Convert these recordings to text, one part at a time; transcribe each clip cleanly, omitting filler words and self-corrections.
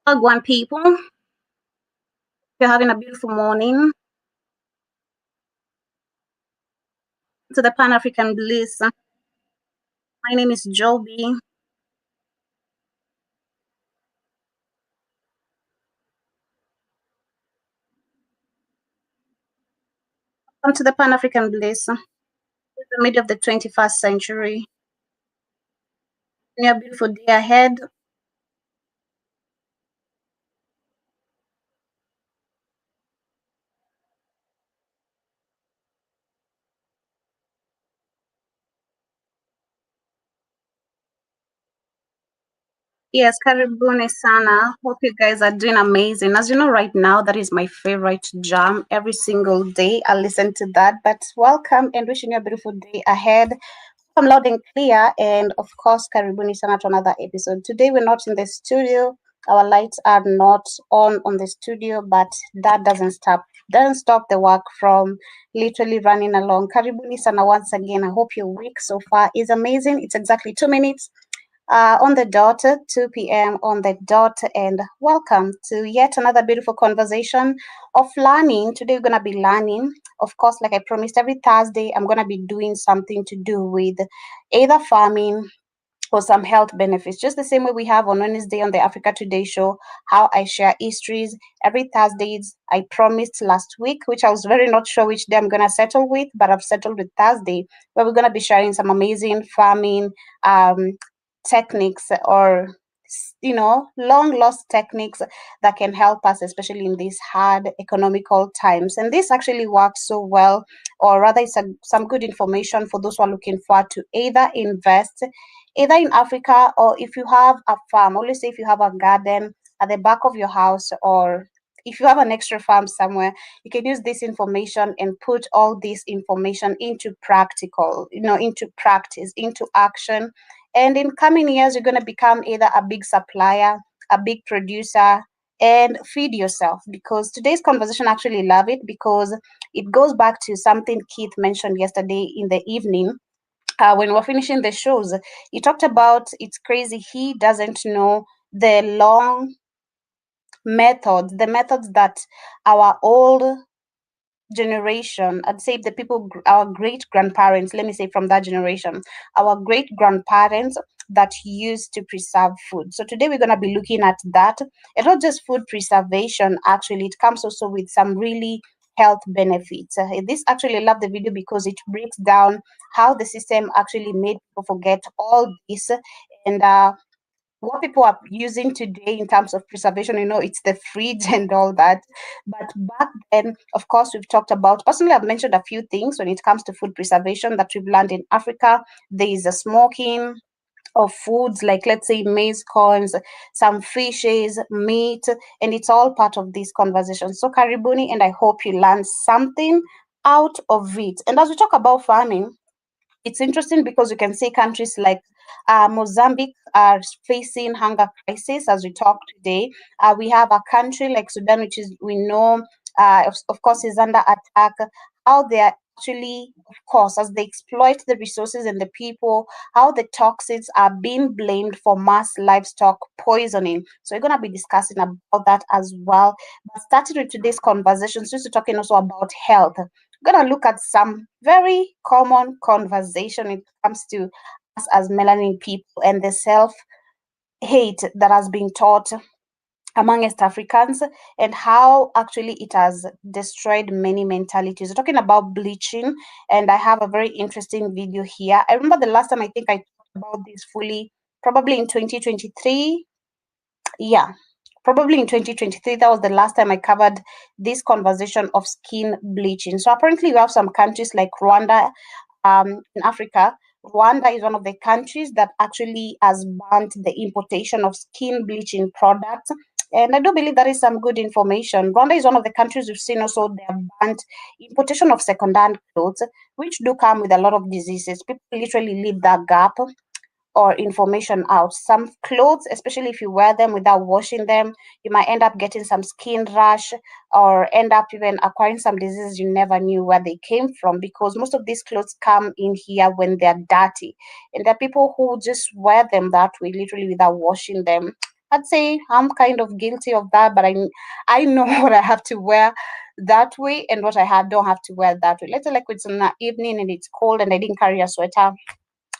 One people, you're having a beautiful morning to the Pan African Bliss. My name is Joby. Welcome to the Pan African Bliss. It's the middle of the 21st century. A beautiful day ahead. Yes, karibuni sana. Hope you guys are doing amazing. As you know, right now, that is my favorite jam. Every single day, I listen to that. But welcome and wishing you a beautiful day ahead. I'm loud and clear, and of course, karibuni sana to another episode. Today, we're not in the studio. Our lights are not on the studio, but that doesn't stop the work from literally running along. Karibuni sana once again. I hope your week so far is amazing. It's exactly 2 minutes on the dot, 2 p.m. on the dot, and welcome to yet another beautiful conversation of learning. Today, we're going to be learning. Of course, like I promised, every Thursday, I'm going to be doing something to do with either farming or some health benefits, just the same way we have on Wednesday on the Africa Today show, how I share histories. Every Thursdays, I promised last week, which I was very not sure which day I'm going to settle with, but I've settled with Thursday, where we're going to be sharing some amazing farming techniques or long lost techniques that can help us, especially in these hard economical times. And this actually works so well, or rather it's some good information for those who are looking forward to either invest either in Africa, or if you have a farm. Always say if you have a garden at the back of your house, or if you have an extra farm somewhere, you can use this information and put all this information into into practice, into action. And in coming years, you're going to become either a big supplier, a big producer, and feed yourself. Because today's conversation, I actually love it because it goes back to something Keith mentioned yesterday in the evening. When we we're finishing the shows, he talked about it's crazy. He doesn't know the long the methods that our old generation, I'd say the people, our great grandparents, let me say from that generation, our great grandparents that used to preserve food. So today we're going to be looking at that. And not just food preservation, actually, it comes also with some really health benefits. This actually, I love the video because it breaks down how the system actually made people forget all this. And what people are using today in terms of preservation, it's the fridge and all that. But back then, of course, we've talked about, personally, I've mentioned a few things when it comes to food preservation that we've learned in Africa. There is a smoking of foods like, let's say, maize corns, some fishes, meat, and it's all part of this conversation. So, karibuni, and I hope you learn something out of it. And as we talk about farming, it's interesting because you can see countries like Mozambique are facing hunger crisis as we talk today. We have a country like Sudan, which is we know, of course, is under attack. How they are actually, of course, as they exploit the resources and the people, how the toxins are being blamed for mass livestock poisoning. So we're going to be discussing about that as well. But starting with today's conversation, since we're talking also about health, gonna look at some very common conversation when it comes to us as melanin people and the self hate that has been taught among East Africans, and how actually it has destroyed many mentalities. We're talking about bleaching, and I have a very interesting video here. I remember the last time I think I talked about this fully, probably in 2023. Yeah, probably in 2023. That was the last time I covered this conversation of skin bleaching. So apparently, we have some countries like Rwanda, in Africa. Rwanda is one of the countries that actually has banned the importation of skin bleaching products. And I do believe that is some good information. Rwanda is one of the countries we've seen also they have banned importation of second-hand clothes, which do come with a lot of diseases. People literally leave that gap or information out. Some clothes, especially if you wear them without washing them, you might end up getting some skin rash or end up even acquiring some diseases you never knew where they came from, because most of these clothes come in here when they're dirty. And there are people who just wear them that way, literally without washing them. I'd say I'm kind of guilty of that, but I know what I have to wear that way and what don't have to wear that way. Let's say like it's in the evening and it's cold and I didn't carry a sweater,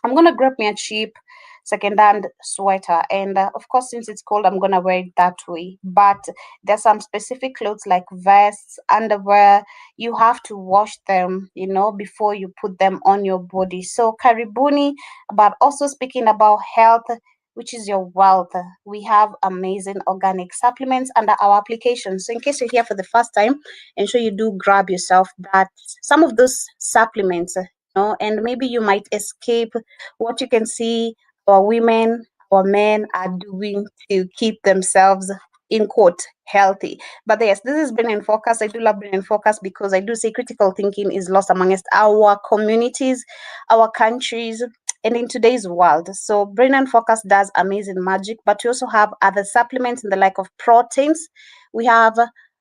I'm gonna grab me a cheap second-hand sweater, and of course, since it's cold, I'm gonna wear it that way. But there's some specific clothes like vests, underwear. You have to wash them, before you put them on your body. So karibuni, but also speaking about health, which is your wealth. We have amazing organic supplements under our application. So in case you're here for the first time, ensure you do grab yourself that some of those supplements. And maybe you might escape what you can see our women, our men are doing to keep themselves in quote healthy. But yes, this is Brain in Focus. I do love Brain in Focus because I do say critical thinking is lost amongst our communities, our countries, and in today's world. So Brain and Focus does amazing magic, but we also have other supplements in the like of proteins. We have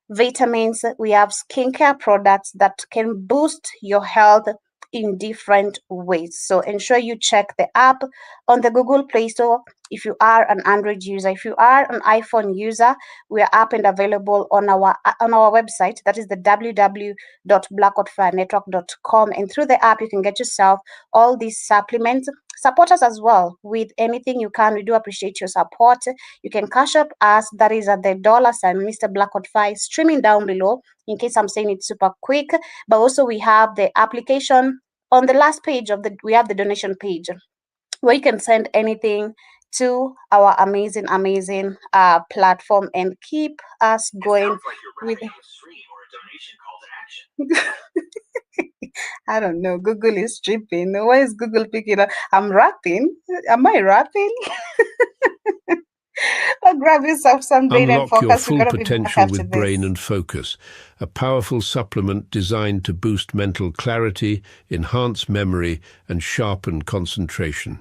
vitamins, we have skincare products that can boost your health in different ways. So ensure you check the app on the Google Play Store if you are an Android user. If you are an iPhone user, we are up and available on our website. That is the www.blackoutfirenetwork.com. And through the app, you can get yourself all these supplements. Support us as well with anything you can. We do appreciate your support. You can cash up us. That is at the $ Mr. Blackout streaming down below. In case I'm saying it super quick, but also we have the application on the last page we have the donation page where you can send anything to our amazing platform and keep us going with I don't know. Google is tripping. Why is Google picking up? I'm rapping. Am I rapping? Grab yourself some Brain and Unlock your Focus. We're full gonna be back potential after with Brain this. and Focus, a powerful supplement designed to boost mental clarity, enhance memory, and sharpen concentration.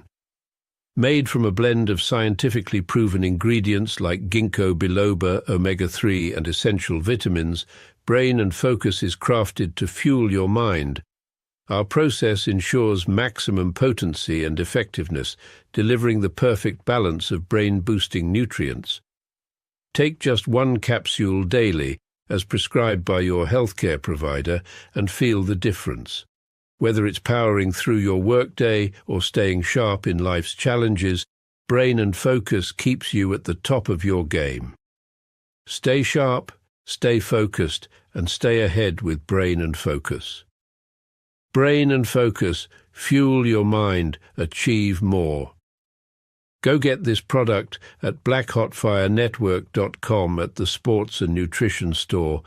Made from a blend of scientifically proven ingredients like ginkgo biloba, omega-3, and essential vitamins, Brain and Focus is crafted to fuel your mind. Our process ensures maximum potency and effectiveness, delivering the perfect balance of brain-boosting nutrients. Take just one capsule daily, as prescribed by your healthcare provider, and feel the difference. Whether it's powering through your workday or staying sharp in life's challenges, Brain and Focus keeps you at the top of your game. Stay sharp, stay focused, and stay ahead with Brain and Focus. Brain and Focus, fuel your mind, achieve more. Go get this product at blackhotfirenetwork.com at the Sports and Nutrition Store.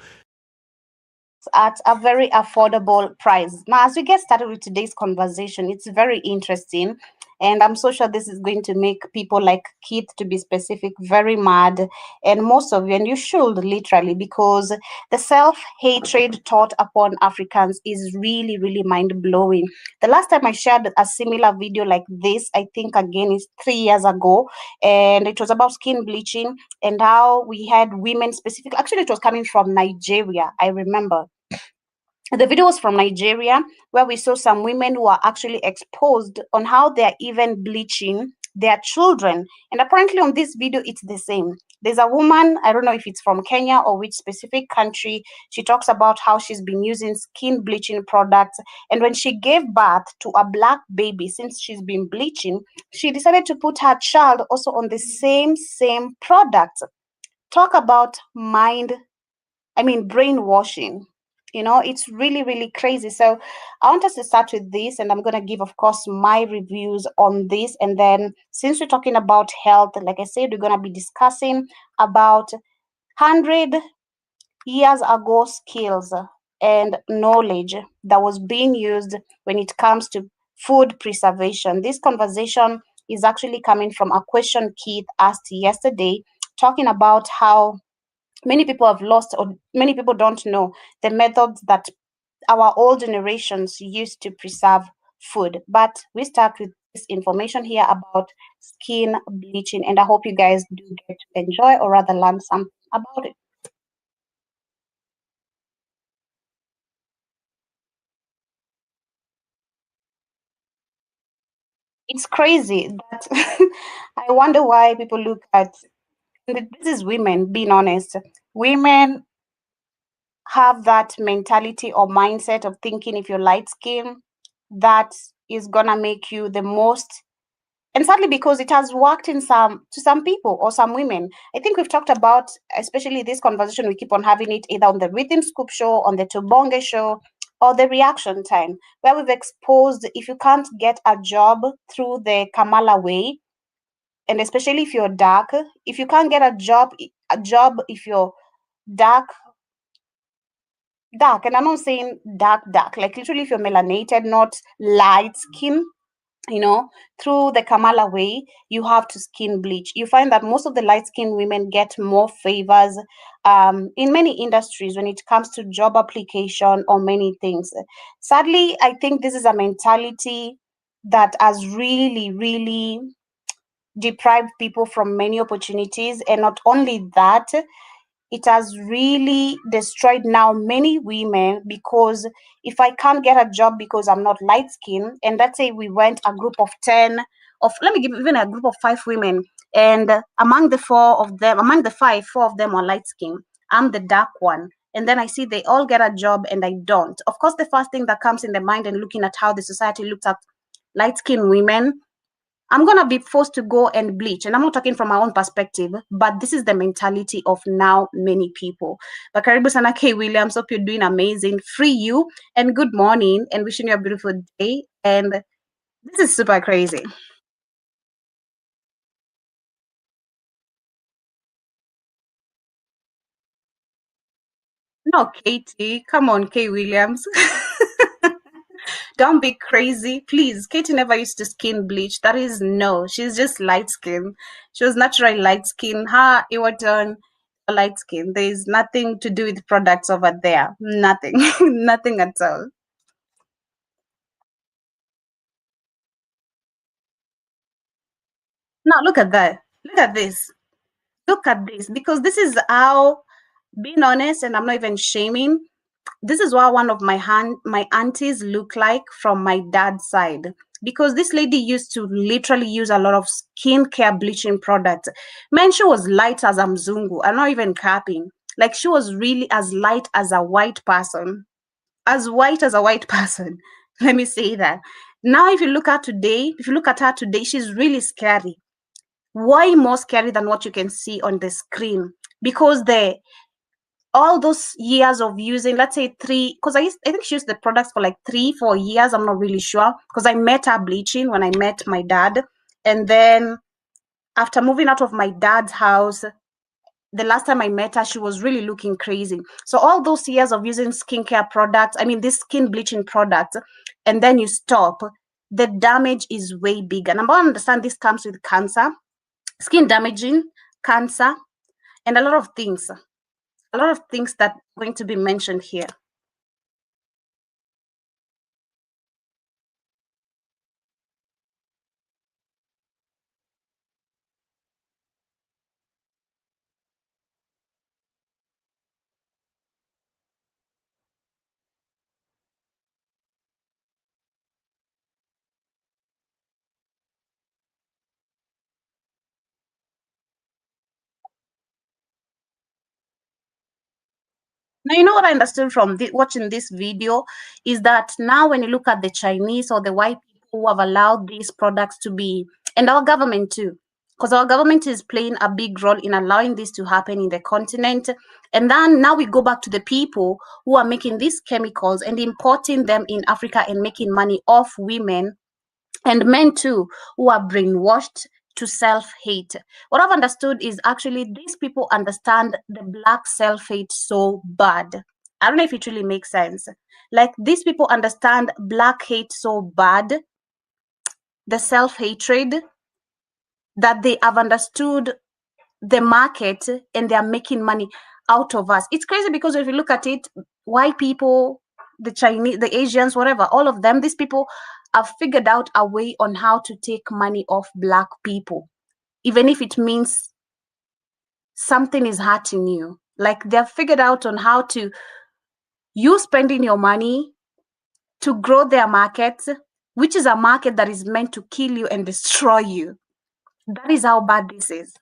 At a very affordable price. Now, as we get started with today's conversation, it's very interesting. And I'm so sure this is going to make people like Keith, to be specific, very mad. And most of you, and you should literally, because the self-hatred taught upon Africans is really, really mind-blowing. The last time I shared a similar video like this, I think again is 3 years ago. And it was about skin bleaching and how we had women specifically. Actually, it was coming from Nigeria, I remember. The video was from Nigeria, where we saw some women who are actually exposed on how they're even bleaching their children. And apparently on this video, it's the same. There's a woman, I don't know if it's from Kenya or which specific country. She talks about how she's been using skin bleaching products. And when she gave birth to a black baby, since she's been bleaching, she decided to put her child also on the same product talk about brainwashing. It's really, really crazy. So I want us to start with this, and I'm going to give, of course, my reviews on this. And then, since we're talking about health, like I said, we're going to be discussing about 100 years ago skills and knowledge that was being used when it comes to food preservation. This conversation is actually coming from a question Keith asked yesterday, talking about how many people have lost, or many people don't know the methods that our old generations used to preserve food. But we start with this information here about skin bleaching, and I hope you guys do get to enjoy, or rather learn something about it. It's crazy that I wonder why people look at this is women, being honest. Women have that mentality or mindset of thinking if you're light skin, that is gonna make you the most. And sadly, because it has worked in some people or some women. I think we've talked about, especially this conversation, we keep on having it either on the Rhythm Scoop show, on the Tobonge show, or the Reaction Time, where we've exposed if you can't get a job through the Kamala way, and especially if you're dark, if you can't get a job if you're dark, dark, and I'm not saying dark, like literally if you're melanated, not light skin, you know, through the Kamala way, you have to skin bleach. You find that most of the light skinned women get more favors in many industries when it comes to job application or many things. Sadly, I think this is a mentality that has really, really deprived people from many opportunities. And not only that, it has really destroyed now many women, because if I can't get a job because I'm not light skinned, and let's say we went a group of 10, of let me give even a group of 5 women, and among the five, 4 of them are light skinned, I'm the dark one, and then I see they all get a job and I don't. Of course, the first thing that comes in the mind, and looking at how the society looks at light skinned women, I'm gonna be forced to go and bleach. And I'm not talking from my own perspective, but this is the mentality of now many people. But Karibu Sana K. Williams, hope you're doing amazing. Free you, and good morning, and wishing you a beautiful day. And this is super crazy. No, Katie, come on, K. Williams. Don't be crazy, please. Katie never used to skin bleach. That is no. She's just light skin. She was naturally light skin. Her Iwaton light skin. There is nothing to do with products over there. Nothing. Nothing at all. Now look at that. Look at this. Look at this. Because this is how, being honest, and I'm not even shaming, this is what one of my aunties look like from my dad's side, because this lady used to literally use a lot of skincare bleaching products. Man, she was light as a mzungu. I'm not even capping. Like, she was really as light as a white person, as white as a white person. Let me say that. Now if you look at her today, she's really scary. Why more scary than what you can see on the screen? Because the all those years of using, let's say three, because I think she used the products for like 3 4 years, I'm not really sure, because I met her bleaching when I met my dad, and then after moving out of my dad's house, the last time I met her, she was really looking crazy. So all those years of using skincare products, I mean this skin bleaching product, and then you stop, the damage is way bigger. And I understand this comes with cancer, skin damaging, cancer, and a lot of things that are going to be mentioned here. Now, you know what I understood from watching this video is that now when you look at the Chinese or the white people who have allowed these products to be, and our government too, because our government is playing a big role in allowing this to happen in the continent. And then now we go back to the people who are making these chemicals and importing them in Africa and making money off women and men too, who are brainwashed to self-hate. What I've understood is actually these people understand the black self-hate so bad. I don't know if it really makes sense. Like these people understand black hate so bad, the self-hatred, that they have understood the market and they are making money out of us. It's crazy because if you look at it, white people, the Chinese, the Asians, whatever, all of them, these people have figured out a way on how to take money off black people, even if it means something is hurting you. Like they've figured out on how to you spending your money to grow their market, which is a market that is meant to kill you and destroy you. That is how bad this is.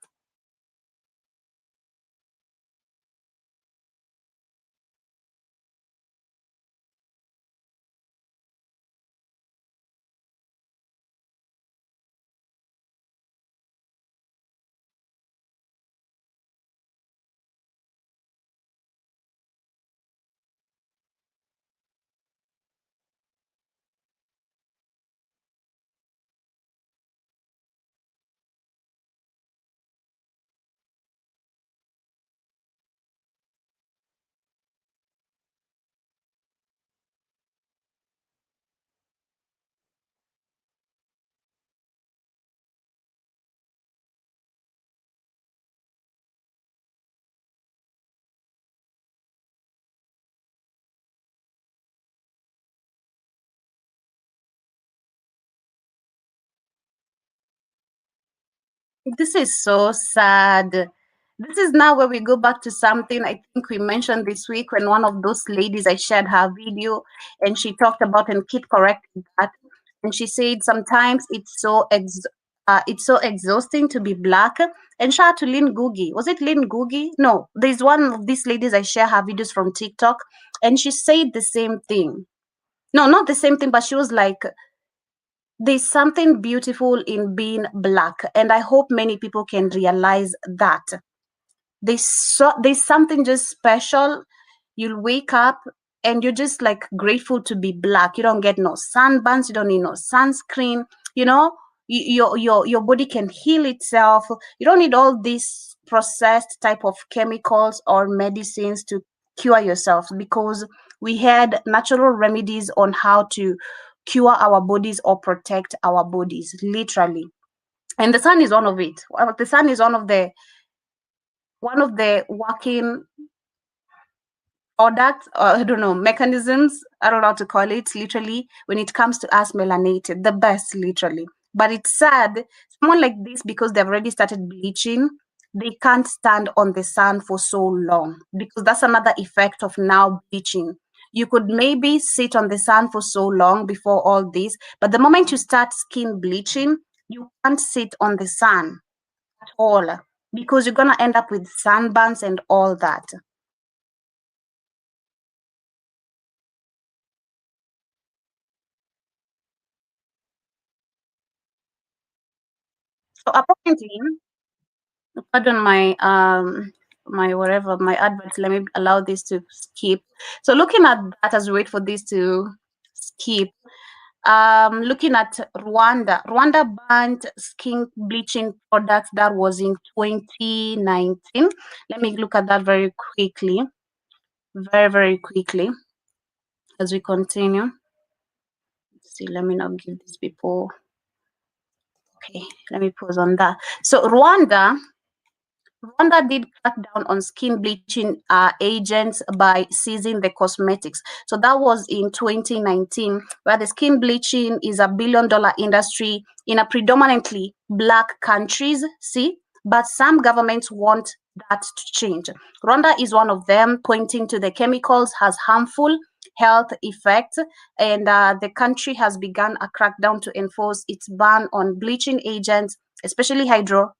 This is so sad. This is now where we go back to something I think we mentioned this week when one of those ladies I shared her video and she talked about and keep correcting that. And she said sometimes it's so exhausting to be black. And shout out to Lynn Googie. Was it Lynn Googie? No, there's one of these ladies I share her videos from TikTok, and she said the same thing. No, not the same thing, but she was like, there's something beautiful in being black, and I hope many people can realize that there's something just special. You'll wake up and you're just like grateful to be black. You don't get no sunburns, you don't need no sunscreen, you know. Your body can heal itself. You don't need all these processed type of chemicals or medicines to cure yourself, because we had natural remedies on how to cure our bodies or protect our bodies, literally. And the sun is one of it. The sun is one of the working products, or I don't know, mechanisms, I don't know how to call it, literally, when it comes to us melanated, the best, literally. But it's sad, someone like this, because they've already started bleaching, they can't stand on the sun for so long, because that's another effect of now bleaching. You could maybe sit on the sun for so long before all this, but the moment you start skin bleaching, you can't sit on the sun at all, because you're gonna end up with sunburns and all that. So apparently, pardon my whatever my adverts. Let me allow this to skip. So looking at that as we wait for this to skip, looking at Rwanda. Rwanda banned skin bleaching products. That was in 2019. Let me look at that very quickly, very quickly as we continue. Let's see, let me not give these people. Okay, let me pause on that. So Rwanda did crack down on skin bleaching agents by seizing the cosmetics. So that was in 2019, where the skin bleaching is a $1 billion industry in a predominantly black countries. See, but some governments want that to change. Rwanda is one of them, pointing to the chemicals has harmful health effects, and the country has begun a crackdown to enforce its ban on bleaching agents, especially hydroquinone,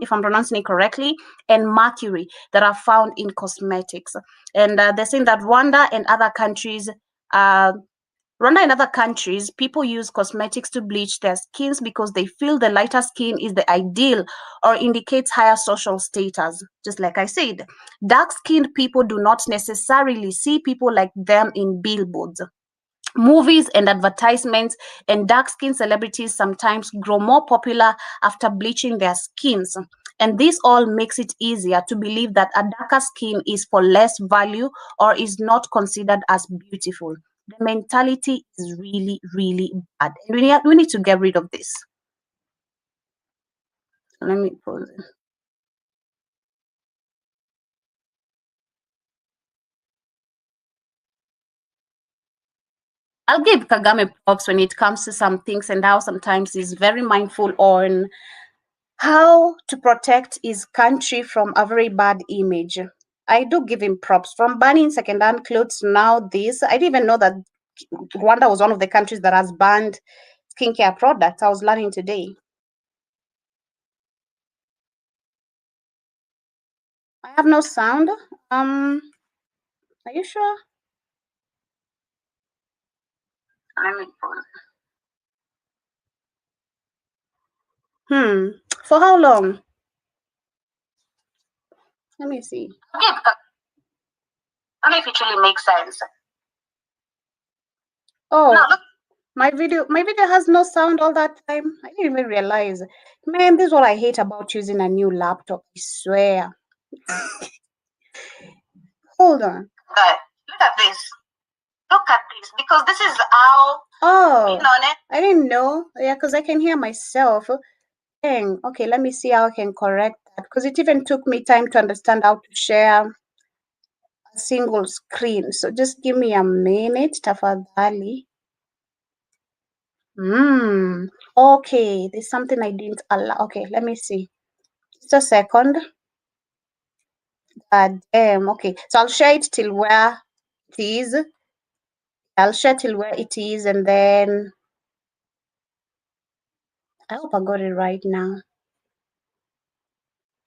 if I'm pronouncing it correctly, and mercury that are found in cosmetics. And they're saying that Rwanda and other countries Rwanda and other countries, people use cosmetics to bleach their skins because they feel the lighter skin is the ideal or indicates higher social status. Just like I said, dark skinned people do not necessarily see people like them in billboards, movies, and advertisements, and dark skinned celebrities sometimes grow more popular after bleaching their skins. And this all makes it easier to believe that a darker skin is for less value or is not considered as beautiful. The mentality is really, really bad. And we need to get rid of this. So let me pause it. I'll give Kagame props when it comes to some things and how sometimes he's very mindful on how to protect his country from a very bad image. I do give him props. From banning second-hand clothes, now this. I didn't even know that Rwanda was one of the countries that has banned skincare products. I was learning today. I have no sound. Are you sure? Let me For how long? Let me see. Yeah, I don't know if it really makes sense. Oh, now, look. My video has no sound all that time. I didn't even realize. Man, this is what I hate about using a new laptop. I swear. Hold on. But look at this. Look at this. Because this is how. Oh, I didn't know. Yeah, because I can hear myself. Dang. Okay, let me see how I can correct that. Because it even took me time to understand how to share a single screen. So just give me a minute, tafadhali. Okay, there's something I didn't allow. Okay, let me see. Just a second. Damn. Okay, so I'll share it till where it is. I'll share till where it is, and then I hope I got it right now.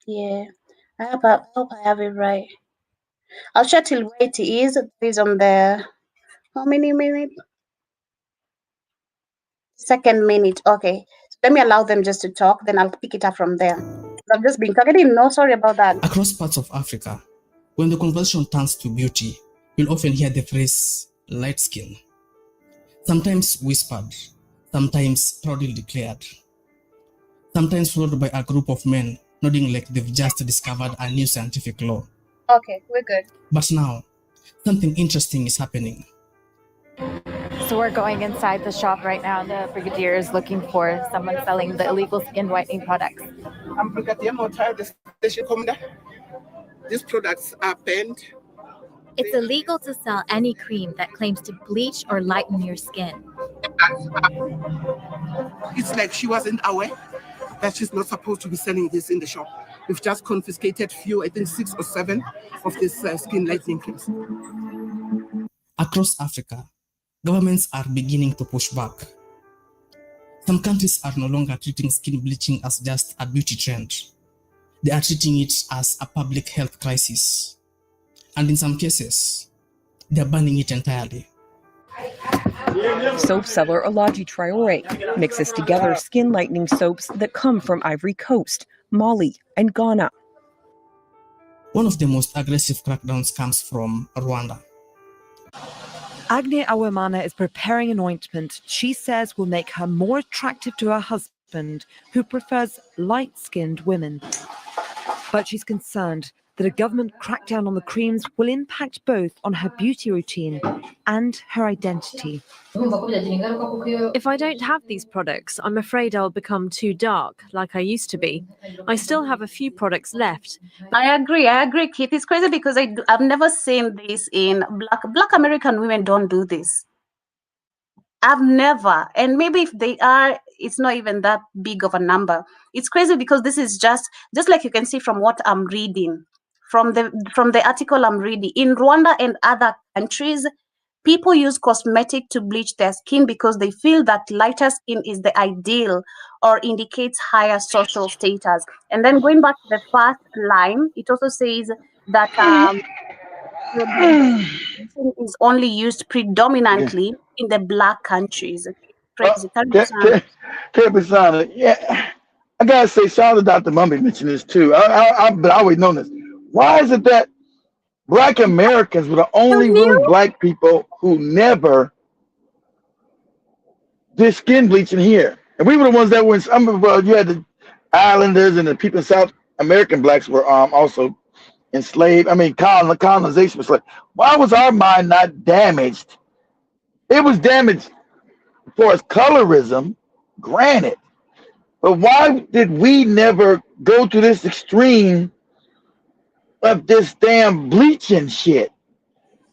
Yeah, I hope I have it right. I'll share till where it is. It is on the how many minutes? Second minute. Okay. So let me allow them just to talk, then I'll pick it up from there. I've just been talking. I didn't know. Sorry about that. Across parts of Africa, when the conversation turns to beauty, you'll often hear the phrase light skin. Sometimes whispered, sometimes proudly declared, sometimes followed by a group of men nodding like they've just discovered a new scientific law. Okay, we're good. But now, something interesting is happening. So we're going inside the shop right now. The brigadier is looking for someone selling the illegal skin whitening products. I'm Brigadier Motar, the station commander. These products are banned. It's illegal to sell any cream that claims to bleach or lighten your skin. It's like she wasn't aware that she's not supposed to be selling this in the shop. We've just confiscated few, I think 6 or 7 of these skin lightening creams. Across Africa, governments are beginning to push back. Some countries are no longer treating skin bleaching as just a beauty trend. They are treating it as a public health crisis. And in some cases, they are banning it entirely. Soap seller Alaji Traore mixes together skin lightening soaps that come from Ivory Coast, Mali, and Ghana. One of the most aggressive crackdowns comes from Rwanda. Agne Awemana is preparing an ointment she says will make her more attractive to her husband, who prefers light-skinned women. But she's concerned that a government crackdown on the creams will impact both on her beauty routine and her identity. If I don't have these products, I'm afraid I'll become too dark, like I used to be. I still have a few products left. I agree, Keith. It's crazy because I've never seen this in Black American women don't do this. I've never, and maybe if they are, it's not even that big of a number. It's crazy because this is just like you can see from what I'm reading, from the article I'm reading. In Rwanda and other countries, people use cosmetic to bleach their skin because they feel that lighter skin is the ideal or indicates higher social status. And then going back to the first line, it also says that So bleaching is only used Yeah. predominantly in the black countries. Okay, Uh, crazy. Carry Ke- on. Ke- Sana, yeah. I gotta say, shout out to Dr. Mummy mentioned this too. But I always known this. Why is it that Black Americans were the You only really knew? black people who never did skin bleaching here? And we were the ones that were. Well, you had the Islanders and the people in South American blacks were also enslaved. I mean, colonization was like. Why was our mind not damaged? It was damaged for its colorism, granted. But why did we never go to this extreme of this damn bleaching shit?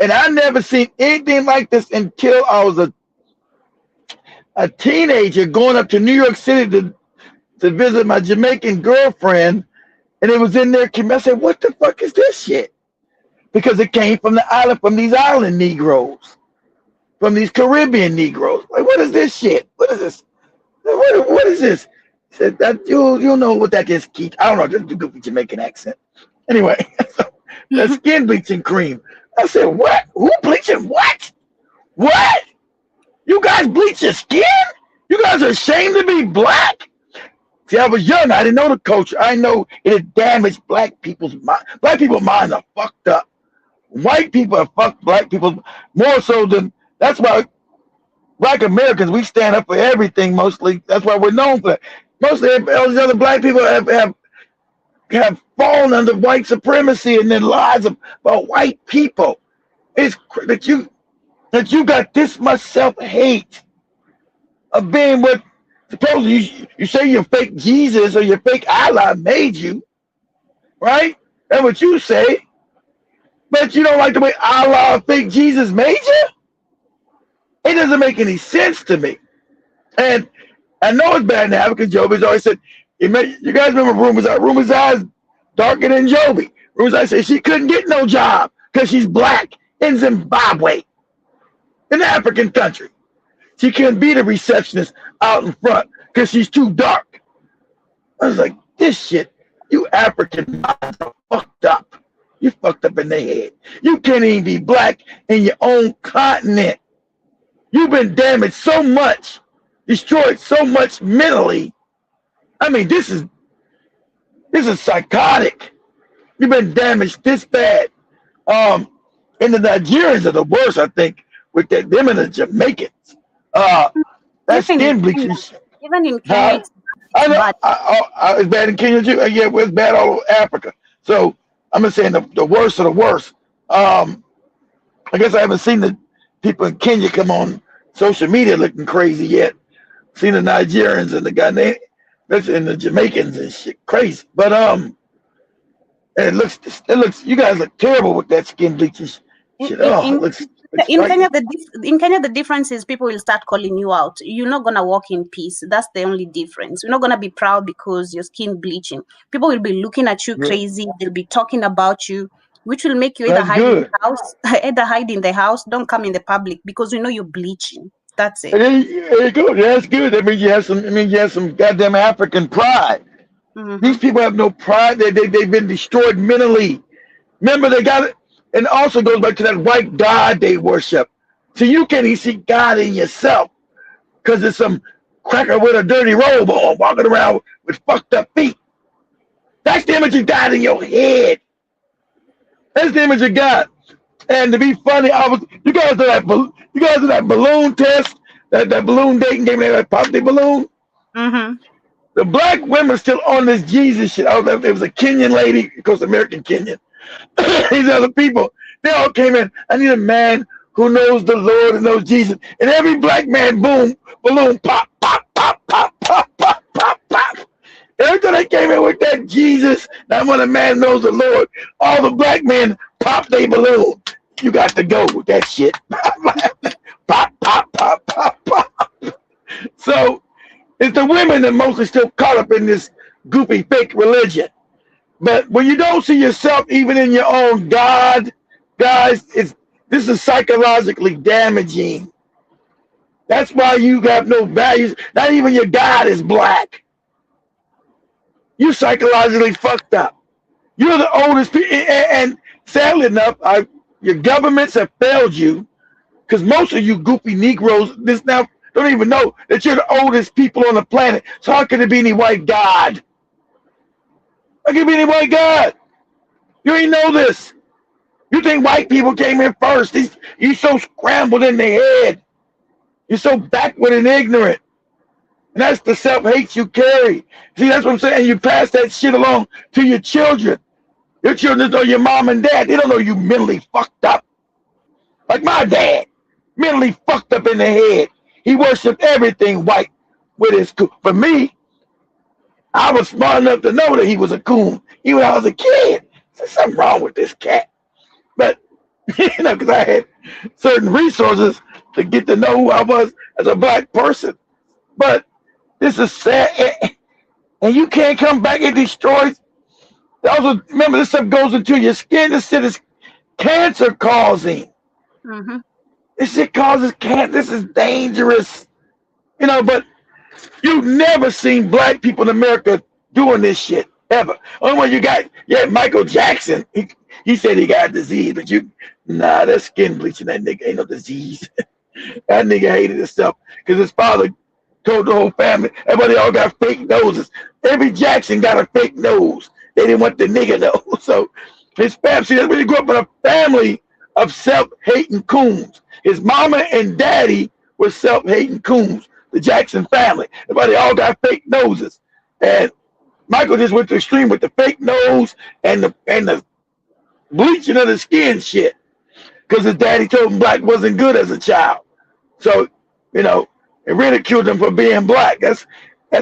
And I never seen anything like this until I was a teenager going up to New York City to visit my Jamaican girlfriend. And it was in their community. I said, what the fuck is this shit? Because it came from the island, from these island Negroes, from these Caribbean Negroes. Like, what is this shit? What is this? What is this? Said that you'll know what that is, Keith. I don't know, just do goofy Jamaican accent. Anyway, so the skin bleaching cream. I said, what? Who bleaching what? What? You guys bleach your skin? You guys are ashamed to be black? See, I was young. I didn't know the culture. I know it had damaged black people's mind. Black people's minds are fucked up. White people have fucked black people more so than. That's why Black Americans, we stand up for everything mostly. That's why we're known for that. Mostly all these other black people have fallen under white supremacy and then lies about white people. It's that you got this much self-hate of being what supposedly you say your fake Jesus or your fake Allah made you, right? That's what you say. But you don't like the way Allah or fake Jesus made you? It doesn't make any sense to me. And I know it's bad now because Joby's always said, you guys remember Rumor's eyes darker than Joby. Rumor's eyes said she couldn't get no job because she's black in Zimbabwe, an African country. She couldn't be the receptionist out in front because she's too dark. I was like, this shit, you African minds are fucked up. You fucked up in the head. You can't even be black in your own continent. You've been damaged so much, destroyed so much mentally. I mean, this is psychotic. You've been damaged this bad. And the Nigerians are the worst, I think, with them and the Jamaicans. That skin bleaching. Even in Kenya, I know. It's bad in Kenya too. Yeah, well, it's bad all over Africa. So I'm just saying the worst of the worst. I guess I haven't seen the people in Kenya come on social media looking crazy yet. Seen the Nigerians and the Ghanaians and the Jamaicans and shit crazy. But it looks. You guys look terrible with that skin bleaching shit. It looks. In Kenya, the difference is people will start calling you out. You're not gonna walk in peace. That's the only difference. You're not gonna be proud because your skin bleaching. People will be looking at you crazy. They'll be talking about you, which will make you either hide in the house, don't come in the public because you know you're bleaching. That's it. There you go. That's good. That means you have some goddamn African pride. Mm-hmm. These people have no pride. They've been destroyed mentally. Remember, they got it. And it also goes back to that white God they worship. So you can't even see God in yourself because there's some cracker with a dirty robe on walking around with fucked up feet. That's the image of God in your head. That's the image of God. And to be funny, you guys do that balloon test, that balloon dating game, that pop the balloon. Mm-hmm. The black women still on this Jesus shit. I don't know if it was a Kenyan lady, of course, American Kenyan. These other people, they all came in. I need a man who knows the Lord and knows Jesus. And every black man, boom, balloon, pop, pop, pop, pop, pop, pop, pop, pop. Every time they came in with that Jesus, now when a man knows the Lord, all the black men pop their balloon. You got to go with that shit. Pop, pop, pop, pop, pop. So it's the women that mostly still caught up in this goofy fake religion. But when you don't see yourself even in your own God, guys, this is psychologically damaging. That's why you have no values. Not even your God is black. You psychologically fucked up. You're the oldest people, and sadly enough, Your governments have failed you because most of you goopy Negroes this now don't even know that you're the oldest people on the planet. So how can it be any white God? How can it be any white God? You ain't know this. You think white people came in first. You so scrambled in the head. You're so backward and ignorant. And that's the self-hate you carry. See, that's what I'm saying. You pass that shit along to your children. Your children know your mom and dad. They don't know you mentally fucked up. Like my dad, mentally fucked up in the head. He worshipped everything white with his coon. For me, I was smart enough to know that he was a coon. Even when I was a kid. There's something wrong with this cat. But, because I had certain resources to get to know who I was as a black person. But this is sad. And you can't come back and destroy. Also, remember, this stuff goes into your skin. This shit is cancer causing. Mm-hmm. This shit causes cancer. This is dangerous. But you've never seen black people in America doing this shit, ever. Only one you had Michael Jackson. He said he got a disease, but that skin bleaching, that nigga ain't no disease. That nigga hated himself because his father told the whole family, everybody all got fake noses. Every Jackson got a fake nose. They didn't want the nigga nose. So his family, that's when he grew up in a family of self-hating coons. His mama and daddy were self-hating coons, the Jackson family. Everybody all got fake noses. And Michael just went to extreme with the fake nose and the bleaching of the skin shit. Because his daddy told him black wasn't good as a child. So, it ridiculed him for being black. That's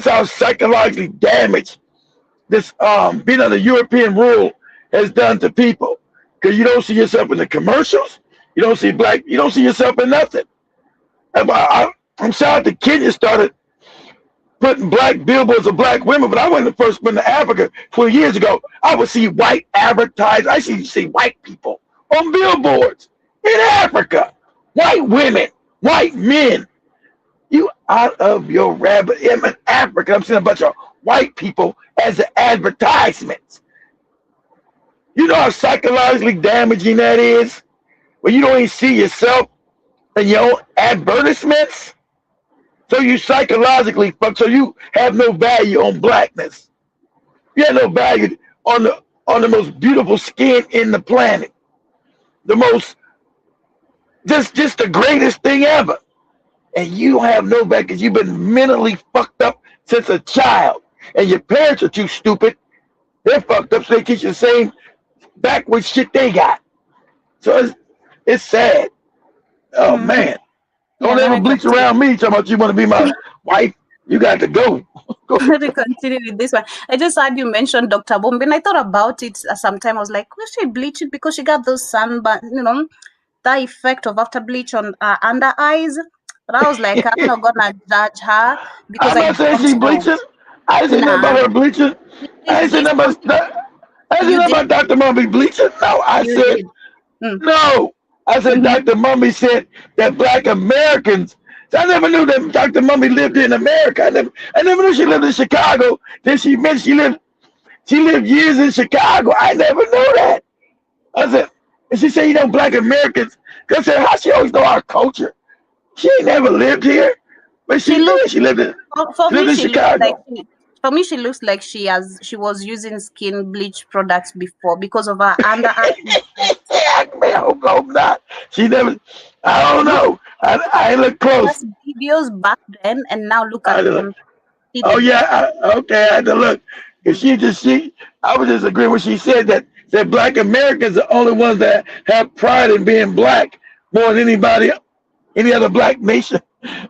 how psychologically damaged this being under European rule has done to people. Because you don't see yourself in the commercials. You don't see yourself in nothing. I'm sorry that Kenya started putting black billboards of black women, but I went to Africa 20 years ago. I would see white advertised. I see white people on billboards in Africa. White women, white men. You out of your rabbit. I'm in Africa. I'm seeing a bunch of white people as the advertisements. You know how psychologically damaging that is? When you don't even see yourself in your own advertisements? So you psychologically fuck. So you have no value on blackness. You have no value on the most beautiful skin in the planet. The most, just the greatest thing ever. And you don't have no value because you've been mentally fucked up since a child. And your parents are too stupid. They're fucked up, so they teach you the same backwards shit they got. So it's sad. Oh, man. Don't ever bleach around me talking about you want to be my wife. You got to go. Let me continue with this one. I just heard you mention Dr. Bomb, and I thought about it sometime. I was like, was she bleaching because she got those sunburn, the effect of after bleach on under eyes? But I was like, I'm not gonna judge her because I'm not saying she's bleaching. I didn't say nothing about her bleaching. I didn't say nothing about Dr. Mummy bleaching. No, I said no. I said Dr. Mummy said that black Americans. So I never knew that Dr. Mummy lived in America. I never knew she lived in Chicago. Then she mentioned she lived years in Chicago. I never knew that. I said, and she said, black Americans. Because I said, how she always know our culture? She ain't never lived here, but she lived in Chicago. For me, she looks like she was using skin bleach products before because of her under eye. I hope not. She never. I don't know. I look close. Videos back then, and now look at them. Oh yeah. Okay, I had to look. If I was just agreeing with what she said that black Americans are the only ones that have pride in being black more than any other black nation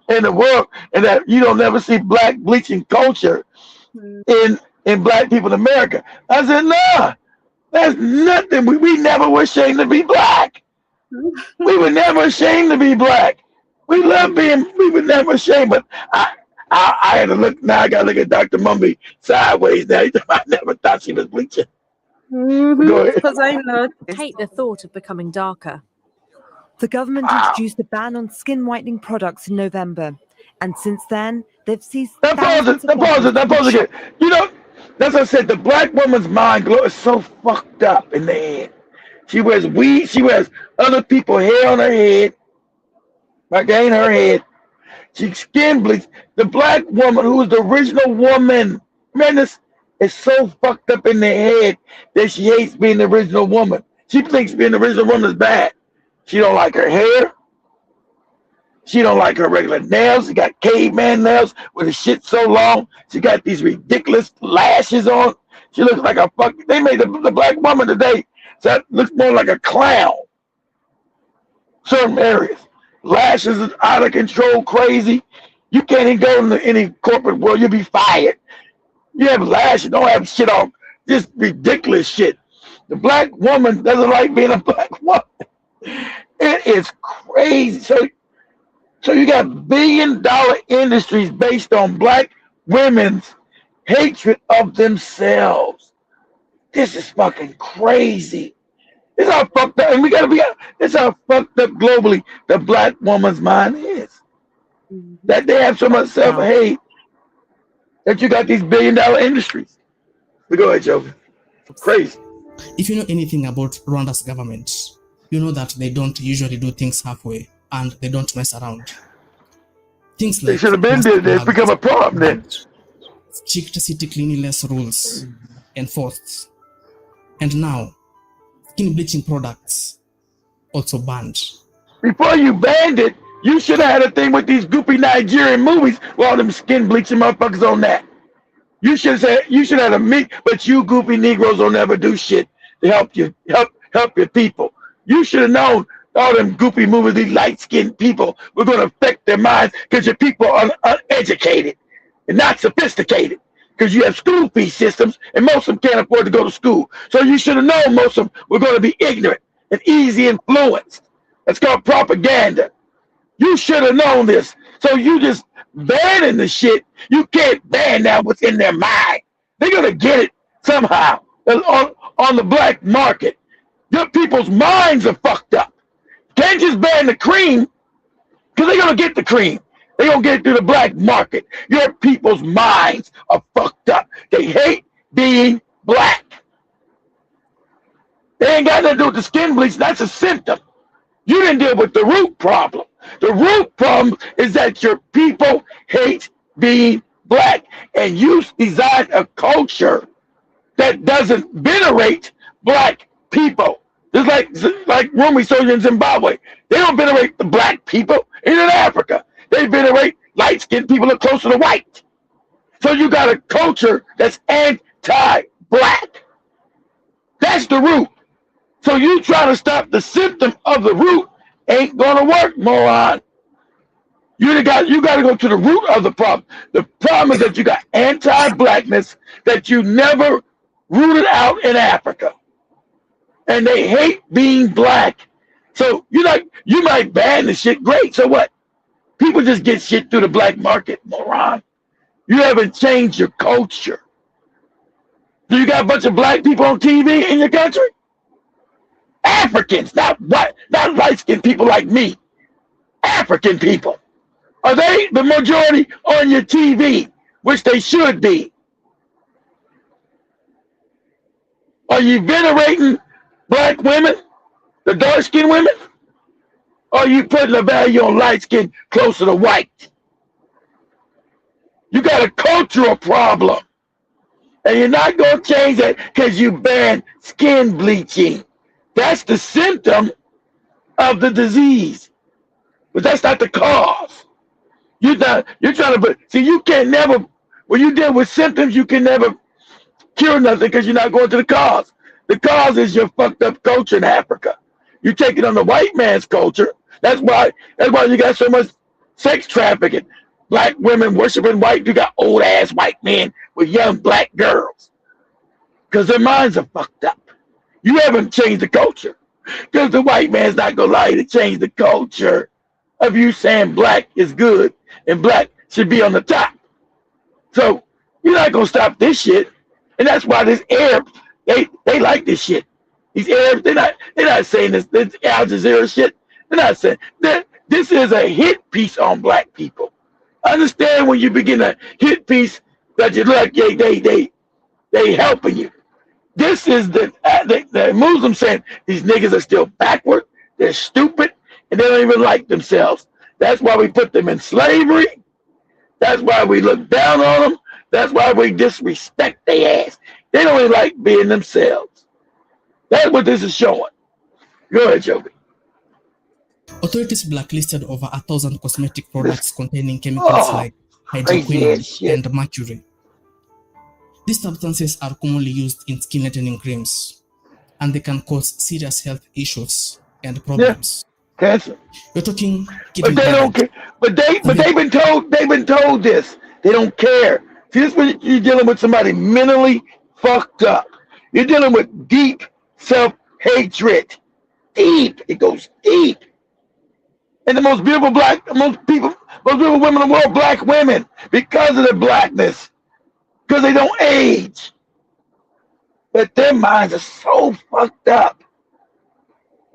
in the world, and that you don't never see black bleaching culture in black people in America. I said, nah, that's nothing. We never were ashamed to be black. We were never ashamed to be black. We were never ashamed, but I had to look, now I gotta look at Dr. Mumby sideways now. I never thought she was bleaching. Go ahead. Because I know. I hate the thought of becoming darker. The government introduced a ban on skin whitening products in November, and since then they've seized. That pause again. That's what I said. The black woman's mind glow is so fucked up in the head. She wears weed. She wears other people's hair on her head. Like that ain't her head. She skin bleach. The black woman who is the original woman. Man, this is so fucked up in their head that she hates being the original woman. She thinks being the original woman is bad. She don't like her hair. She don't like her regular nails. She got caveman nails with the shit so long. She got these ridiculous lashes on. She looks like a fuck. They made the black woman today so that looks more like a clown. Certain areas. Lashes is out of control, crazy. You can't even go into any corporate world. You'll be fired. You have lashes. Don't have shit on. Just ridiculous shit. The black woman doesn't like being a black woman. It is crazy. So you got billion-dollar industries based on black women's hatred of themselves. This is fucking crazy. This is how fucked up, and we gotta be. This is how fucked up globally the black woman's mind is. That they have so much self-hate that you got these billion-dollar industries. But go ahead, Joe. Crazy. If you know anything about Rwanda's government, you know that they don't usually do things halfway and they don't mess around. Things like they should have been there. They become a problem then. Strict city cleanliness rules enforced, and now skin bleaching products also banned. Before you banned it, you should have had a thing with these goopy Nigerian movies with all them skin bleaching motherfuckers on that. You should have said you should have had a meat, but you goopy Negroes don't ever do shit to help you help your people. You should have known all them goopy movies, these light-skinned people were going to affect their minds because your people are uneducated and not sophisticated because you have school fee systems and most of them can't afford to go to school. So you should have known most of them were going to be ignorant and easy influenced. That's called propaganda. You should have known this. So you just banning the shit. You can't ban now what's in their mind. They're going to get it somehow on the black market. Your people's minds are fucked up. Can't just ban the cream because they're going to get the cream. They're going to get it through the black market. Your people's minds are fucked up. They hate being black. They ain't got nothing to do with the skin bleach. That's a symptom. You didn't deal with the root problem. The root problem is that your people hate being black. And you designed a culture that doesn't venerate black people. Just like Rumi soldiers in Zimbabwe. They don't venerate the black people. In Africa, they venerate light-skinned people that are closer to white. So you got a culture that's anti-black. That's the root. So you try to stop the symptom of the root ain't gonna work, moron. You got to go to the root of the problem. The problem is that you got anti-blackness that you never rooted out in Africa. And they hate being black. So you might ban the shit, great. So what? People just get shit through the black market, moron. You haven't changed your culture. Do you got a bunch of black people on TV in your country? Africans, not light-skinned people like me. African people. Are they the majority on your TV, which they should be? Are you venerating black women, the dark-skinned women? Or are you putting a value on light-skinned closer to white? You got a cultural problem. And you're not going to change that because you ban skin bleaching. That's the symptom of the disease. But that's not the cause. You're trying to, see, you can never, when you deal with symptoms, you can never cure nothing because you're not going to the cause. The cause is your fucked up culture in Africa. You take it on the white man's culture. That's why you got so much sex trafficking. Black women worshiping white. You got old ass white men with young black girls. Because their minds are fucked up. You haven't changed the culture. Because the white man's not going to allow you to change the culture of you saying black is good and black should be on the top. So you're not going to stop this shit. And that's why this Arab, they like this shit. These Arabs, they're not saying this Al Jazeera shit. They're not saying that this is a hit piece on black people. Understand when you begin a hit piece that you look like they helping you. This is the Muslims saying these niggas are still backward, they're stupid, and they don't even like themselves. That's why we put them in slavery. That's why we look down on them. That's why we disrespect their ass. They don't even like being themselves. That's what this is showing. Go ahead, Joby. Authorities blacklisted over 1,000 cosmetic products containing chemicals Oh, like crazy ass hydroquinone shit. and mercury. These substances are commonly used in skin lightening creams, and they can cause serious health issues and Yeah, problems. cancer. You're talking But kidney they don't damage, care. But severe they've been told this. They don't care. See, this when you're dealing with somebody mentally fucked up. You're dealing with deep self-hatred. Deep. It goes deep. And the most beautiful most beautiful women in the world, black women, because of their blackness, because they don't age. But their minds are so fucked up.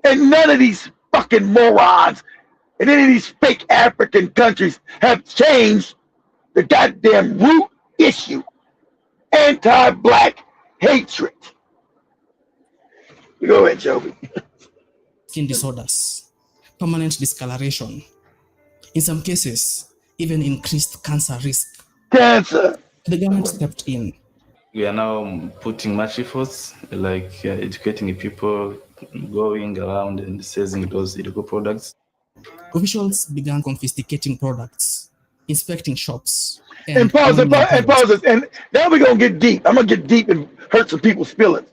And none of these fucking morons in any of these fake African countries have changed the goddamn root issue. Anti-black hatred. Go ahead, Joby. skin disorders, permanent discoloration, in some cases, even increased cancer risk. Cancer. The government stepped in. We are now putting much efforts, like educating people, going around and selling those illegal products. Officials began confiscating products, inspecting shops, And and pause and warning pause and employers. pause this. And now we're gonna get deep. I'm gonna get deep and hurt some people's feelings.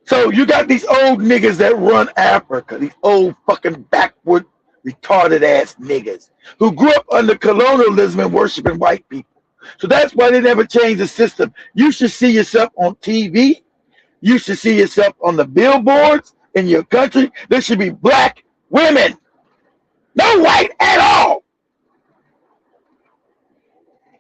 So you got these old niggas that run Africa, these old fucking backward, retarded ass niggas who grew up under colonialism and worshiping white people. So that's why they never changed the system. You should see yourself on TV. You should see yourself on the billboards in your country. There should be black women, no white at all.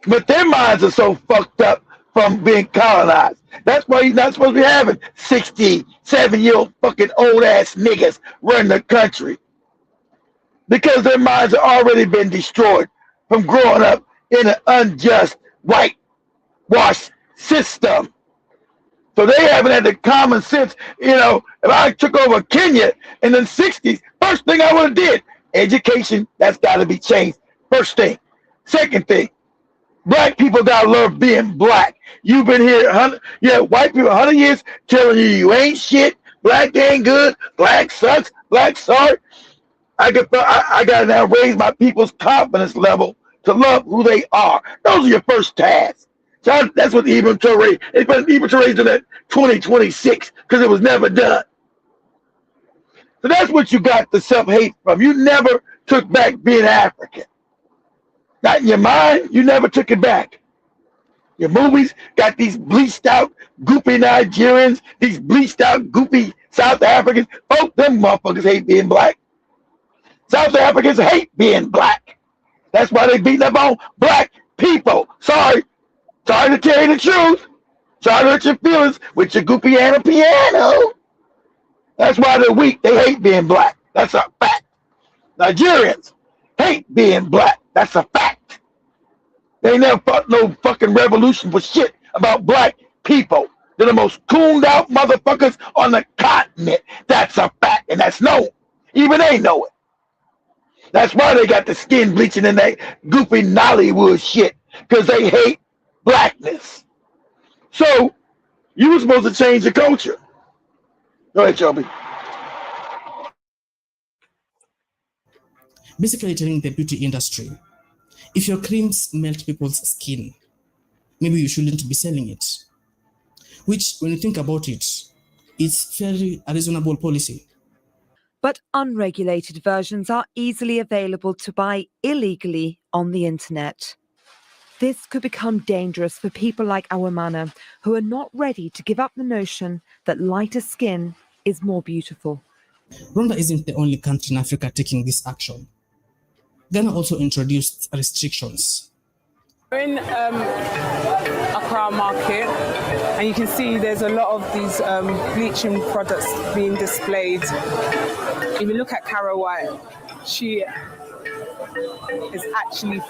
But their minds are so fucked up from being colonized. That's why you're not supposed to be having 67-year-old fucking old ass niggas run the country. Because their minds have already been destroyed from growing up in an unjust whitewash system. So they haven't had the common sense. You know, if I took over Kenya in the 60s, first thing I would have did, education, that's got to be changed. First thing. Second thing, black people gotta love being black. You've been here, white people 100 years telling you you ain't shit. Black ain't good. Black sucks. Black sorry. I gotta now raise my people's confidence level to love who they are. Those are your first tasks. So that's what the Ibn Torah. They put Ibn Torah in that 2026 because it was never done. So that's what you got the self-hate from. You never took back being African. Not in your mind, you never took it back. Your movies got these bleached out, goopy Nigerians, these bleached out, goopy South Africans. Both them motherfuckers hate being black. South Africans hate being black. That's why they beating up on black people. Sorry to tell you the truth. Sorry to hurt your feelings with your goopy piano. That's why they're weak. They hate being black. That's a fact. Nigerians hate being black. That's a fact. They never fought no fucking revolution for shit about black people. They're the most cooned out motherfuckers on the continent. That's a fact, and that's known. Even they know it. That's why they got the skin bleaching and that goofy Nollywood shit, because they hate blackness. So, you were supposed to change the culture. Go ahead, Shelby. Basically telling the beauty industry, if your creams melt people's skin, maybe you shouldn't be selling it. Which, when you think about it, it's fairly a reasonable policy. But unregulated versions are easily available to buy illegally on the internet. This could become dangerous for people like Awamana, who are not ready to give up the notion that lighter skin is more beautiful. Rwanda isn't the only country in Africa taking this action. Ghana also introduced restrictions. We're in Accra market, and you can see there's a lot of these bleaching products being displayed. If you look at Cara White, she is actually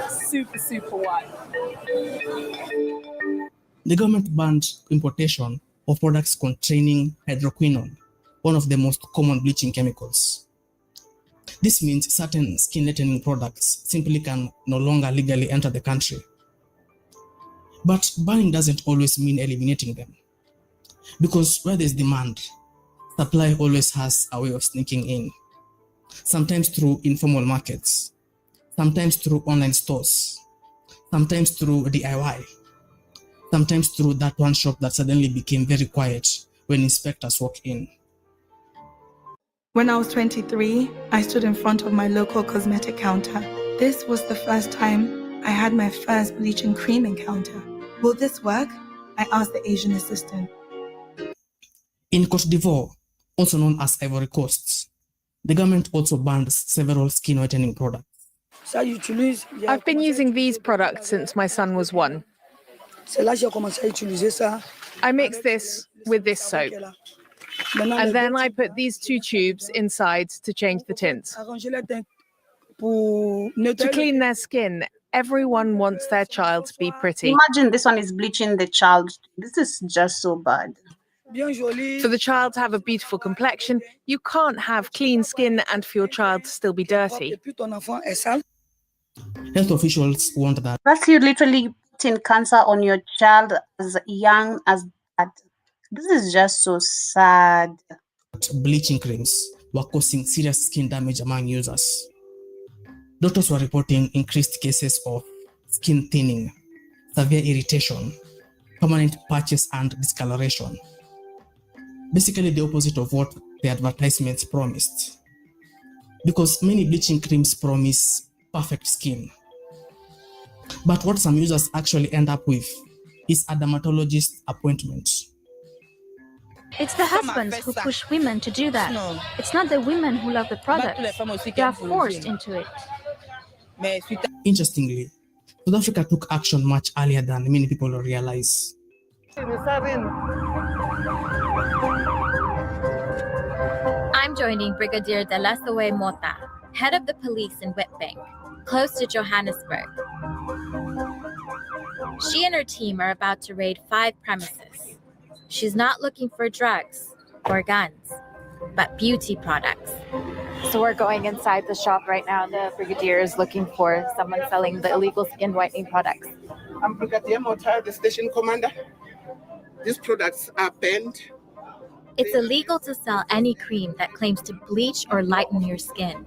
super white. The government banned importation of products containing hydroquinone, one of the most common bleaching chemicals. This means certain skin lightening products simply can no longer legally enter the country. But banning doesn't always mean eliminating them, because where there's demand, supply always has a way of sneaking in, sometimes through informal markets, sometimes through online stores, sometimes through DIY, sometimes through that one shop that suddenly became very quiet when inspectors walk in. When I was 23, I stood in front of my local cosmetic counter. This was the first time I had my first bleaching cream encounter. Will this work? I asked the Asian assistant. In Cote d'Ivoire, also known as Ivory Coast, the government also banned several skin whitening products. I've been using these products since my son was 1. I mix this with this soap, and then I put these 2 tubes inside to change the tint. To clean their skin, everyone wants their child to be pretty. Imagine this one is bleaching the child. This is just so bad. For the child to have a beautiful complexion, you can't have clean skin and for your child to still be dirty. Health officials warned that That's you literally putting cancer on your child as young as that. This is just so sad. bleaching creams were causing serious skin damage among users. Doctors were reporting increased cases of skin thinning, severe irritation, permanent patches, and discoloration. Basically the opposite of what the advertisements promised. Because many bleaching creams promise perfect skin. But what some users actually end up with is a dermatologist appointment. It's the husbands who push women to do that. It's not the women who love the product. They are forced into it. Interestingly, South Africa took action much earlier than many people realize. I'm joining Brigadier Delasoe Mota, head of the police in Witbank, close to Johannesburg. She and her team are about to raid 5 premises. She's not looking for drugs or guns, but beauty products. So we're going inside the shop right now. The Brigadier is looking for someone selling the illegal skin whitening products. I'm Brigadier Motar, the station commander. These products are banned. It's illegal to sell any cream that claims to bleach or lighten your skin.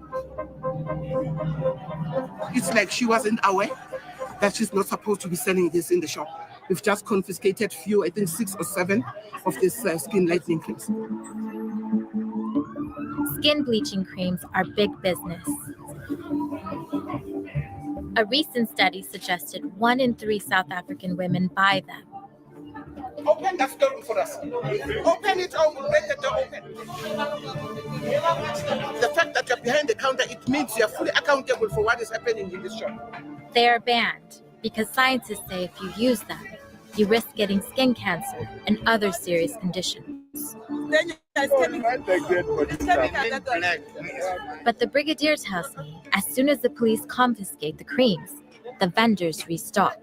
It's like she wasn't aware that she's not supposed to be selling this in the shop. We've just confiscated few, I think 6 or 7 of these skin lightening creams. Skin bleaching creams are big business. A recent study suggested 1 in 3 South African women buy them. Open that store for us. Open it or we'll make the door open. The fact that you're behind the counter, it means you're fully accountable for what is happening in this shop. They are banned because scientists say if you use them, you risk getting skin cancer and other serious conditions. But the Brigadier tells me as soon as the police confiscate the creams, the vendors restock.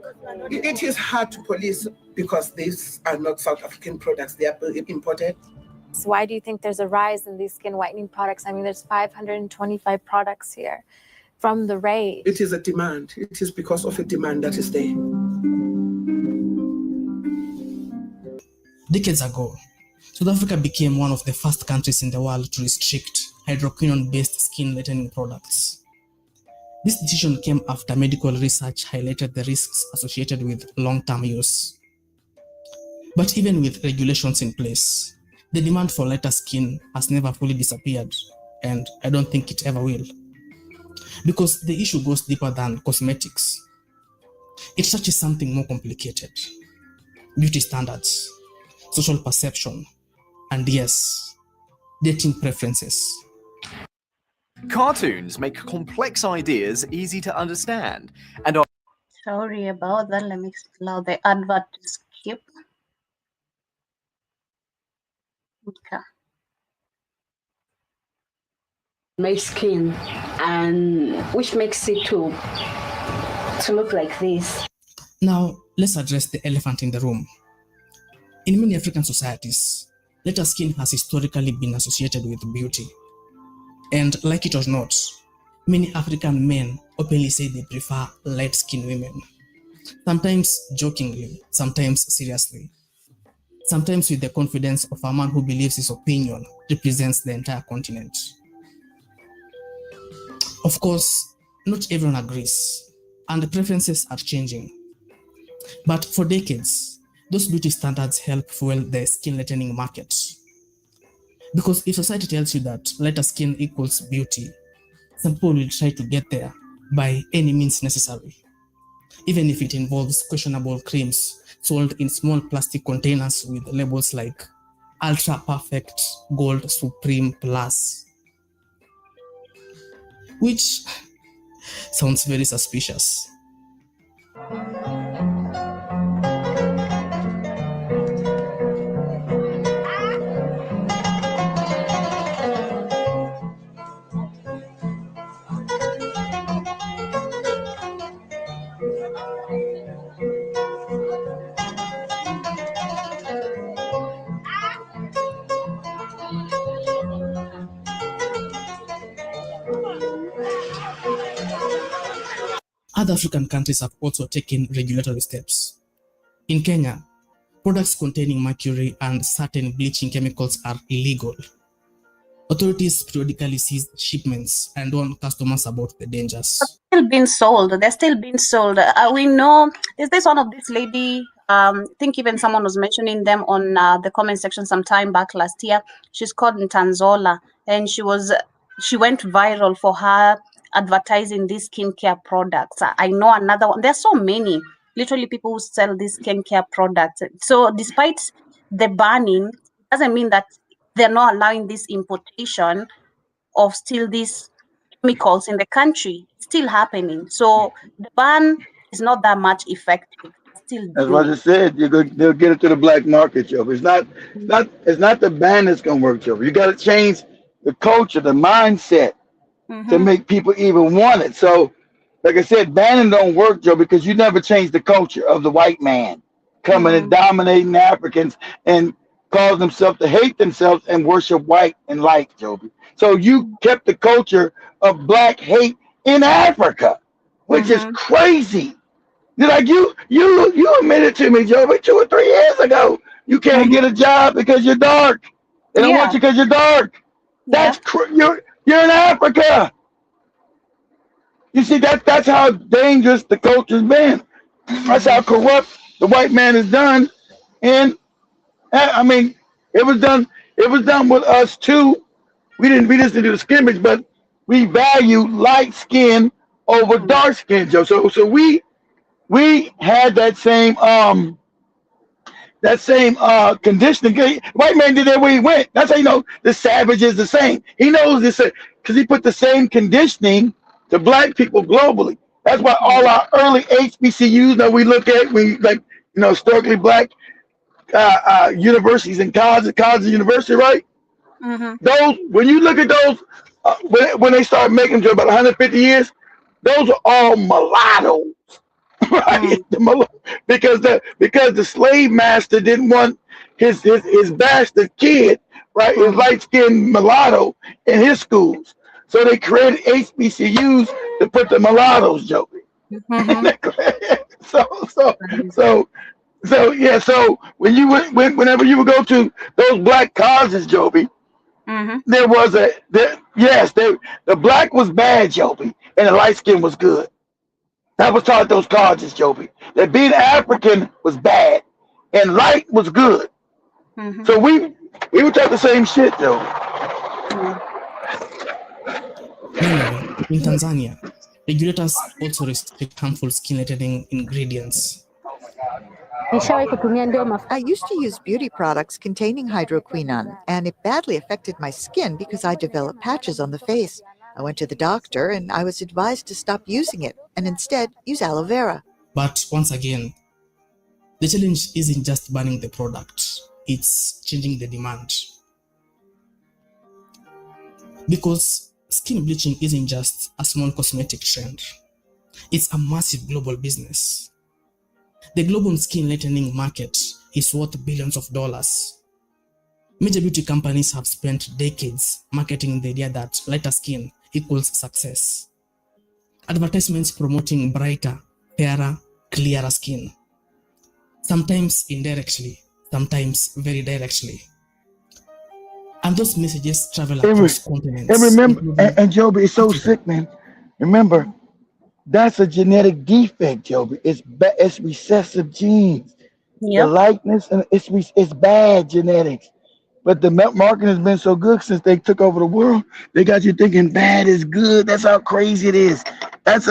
It is hard to police because these are not South African products, they are imported. So why do you think there's a rise in these skin whitening products? I mean, there's 525 products here from the raid. It is a demand. It is because of a demand that is there. Decades ago, South Africa became one of the first countries in the world to restrict hydroquinone-based skin lightening products. This decision came after medical research highlighted the risks associated with long-term use. But even with regulations in place, the demand for lighter skin has never fully disappeared, and I don't think it ever will. Because the issue goes deeper than cosmetics. It touches something more complicated: beauty standards, social perception, and yes, dating preferences. Cartoons make complex ideas easy to understand and are... Sorry about that. Let me allow the advert to skip. Okay. My skin, and which makes it to look like this. Now, let's address the elephant in the room. In many African societies, lighter skin has historically been associated with beauty. And like it or not, many African men openly say they prefer light-skinned women. Sometimes jokingly, sometimes seriously. Sometimes with the confidence of a man who believes his opinion represents the entire continent. Of course, not everyone agrees, and the preferences are changing. But for decades, those beauty standards help fuel the skin lightening market. Because if society tells you that lighter skin equals beauty, some people will try to get there by any means necessary, even if it involves questionable creams sold in small plastic containers with labels like Ultra Perfect Gold Supreme Plus, which sounds very suspicious. Other African countries have also taken regulatory steps. In Kenya, products containing mercury and certain bleaching chemicals are illegal. Authorities periodically seize shipments and warn customers about the dangers. Still being sold. They're still being sold. We know there's this one of this lady. I think even someone was mentioning them on the comment section some time back last year. She's called Ntanzola, and she went viral for her advertising these skincare products. I know another one. There's so many. Literally, people who sell these skincare products. So, despite the banning, it doesn't mean that they're not allowing this importation of still these chemicals in the country. It's still happening. So the ban is not that much effective. Still That's what doing I it. just said. They'll get it to the black market, Joe. It's not the ban that's gonna work, Joe. You got to change the culture, the mindset to make people even want it. So, like I said, banning don't work, Joe, because you never change the culture of the white man coming and dominating Africans and cause themselves to hate themselves and worship white and light, Joby. So you kept the culture of black hate in Africa, which is crazy. You're like you admitted to me, Joby, 2 or 3 years ago. You can't get a job because you're dark. They don't want you because you're dark. That's you're in Africa. You see, that's how dangerous the culture's been. That's how corrupt the white man is done. And I mean, it was done with us too. We just didn't do the skimmage, but we value light skin over dark skin, Joe. So we had that same conditioning. White man did that where he went. That's how you know the savage is the same. He knows this because he put the same conditioning to black people globally. That's why all our early HBCUs that we look at, historically black universities and college and university, right? Those, when you look at those, when they start making them about 150 years, those are all mulattoes. Right? Because the slave master didn't want his bastard kid, right, his light skinned mulatto in his schools, so they created HBCUs to put the mulattoes, Joey. So yeah. So whenever you would go to those black colleges, Joby, there was the black was bad, Joby, and the light skin was good. That was taught at those colleges, Joby. That being African was bad and light was good. So we were taught the same shit, Joby. Meanwhile, in Tanzania, regulators also restrict harmful skin lightening ingredients. I used to use beauty products containing hydroquinone, and it badly affected my skin because I developed patches on the face. I went to the doctor and I was advised to stop using it and instead use aloe vera. But once again, the challenge isn't just banning the product, it's changing the demand. Because skin bleaching isn't just a small cosmetic trend, it's a massive global business. The global skin lightening market is worth billions of dollars. Major beauty companies have spent decades marketing the idea that lighter skin equals success. Advertisements promoting brighter, fairer, clearer skin. Sometimes indirectly, sometimes very directly. And those messages travel across continents. And remember, and Joby, it's so sick, man. Remember, that's a genetic defect, Joby. It's recessive genes. The likeness, and it's bad genetics. But the marketing has been so good since they took over the world. They got you thinking bad is good. That's how crazy it is. That's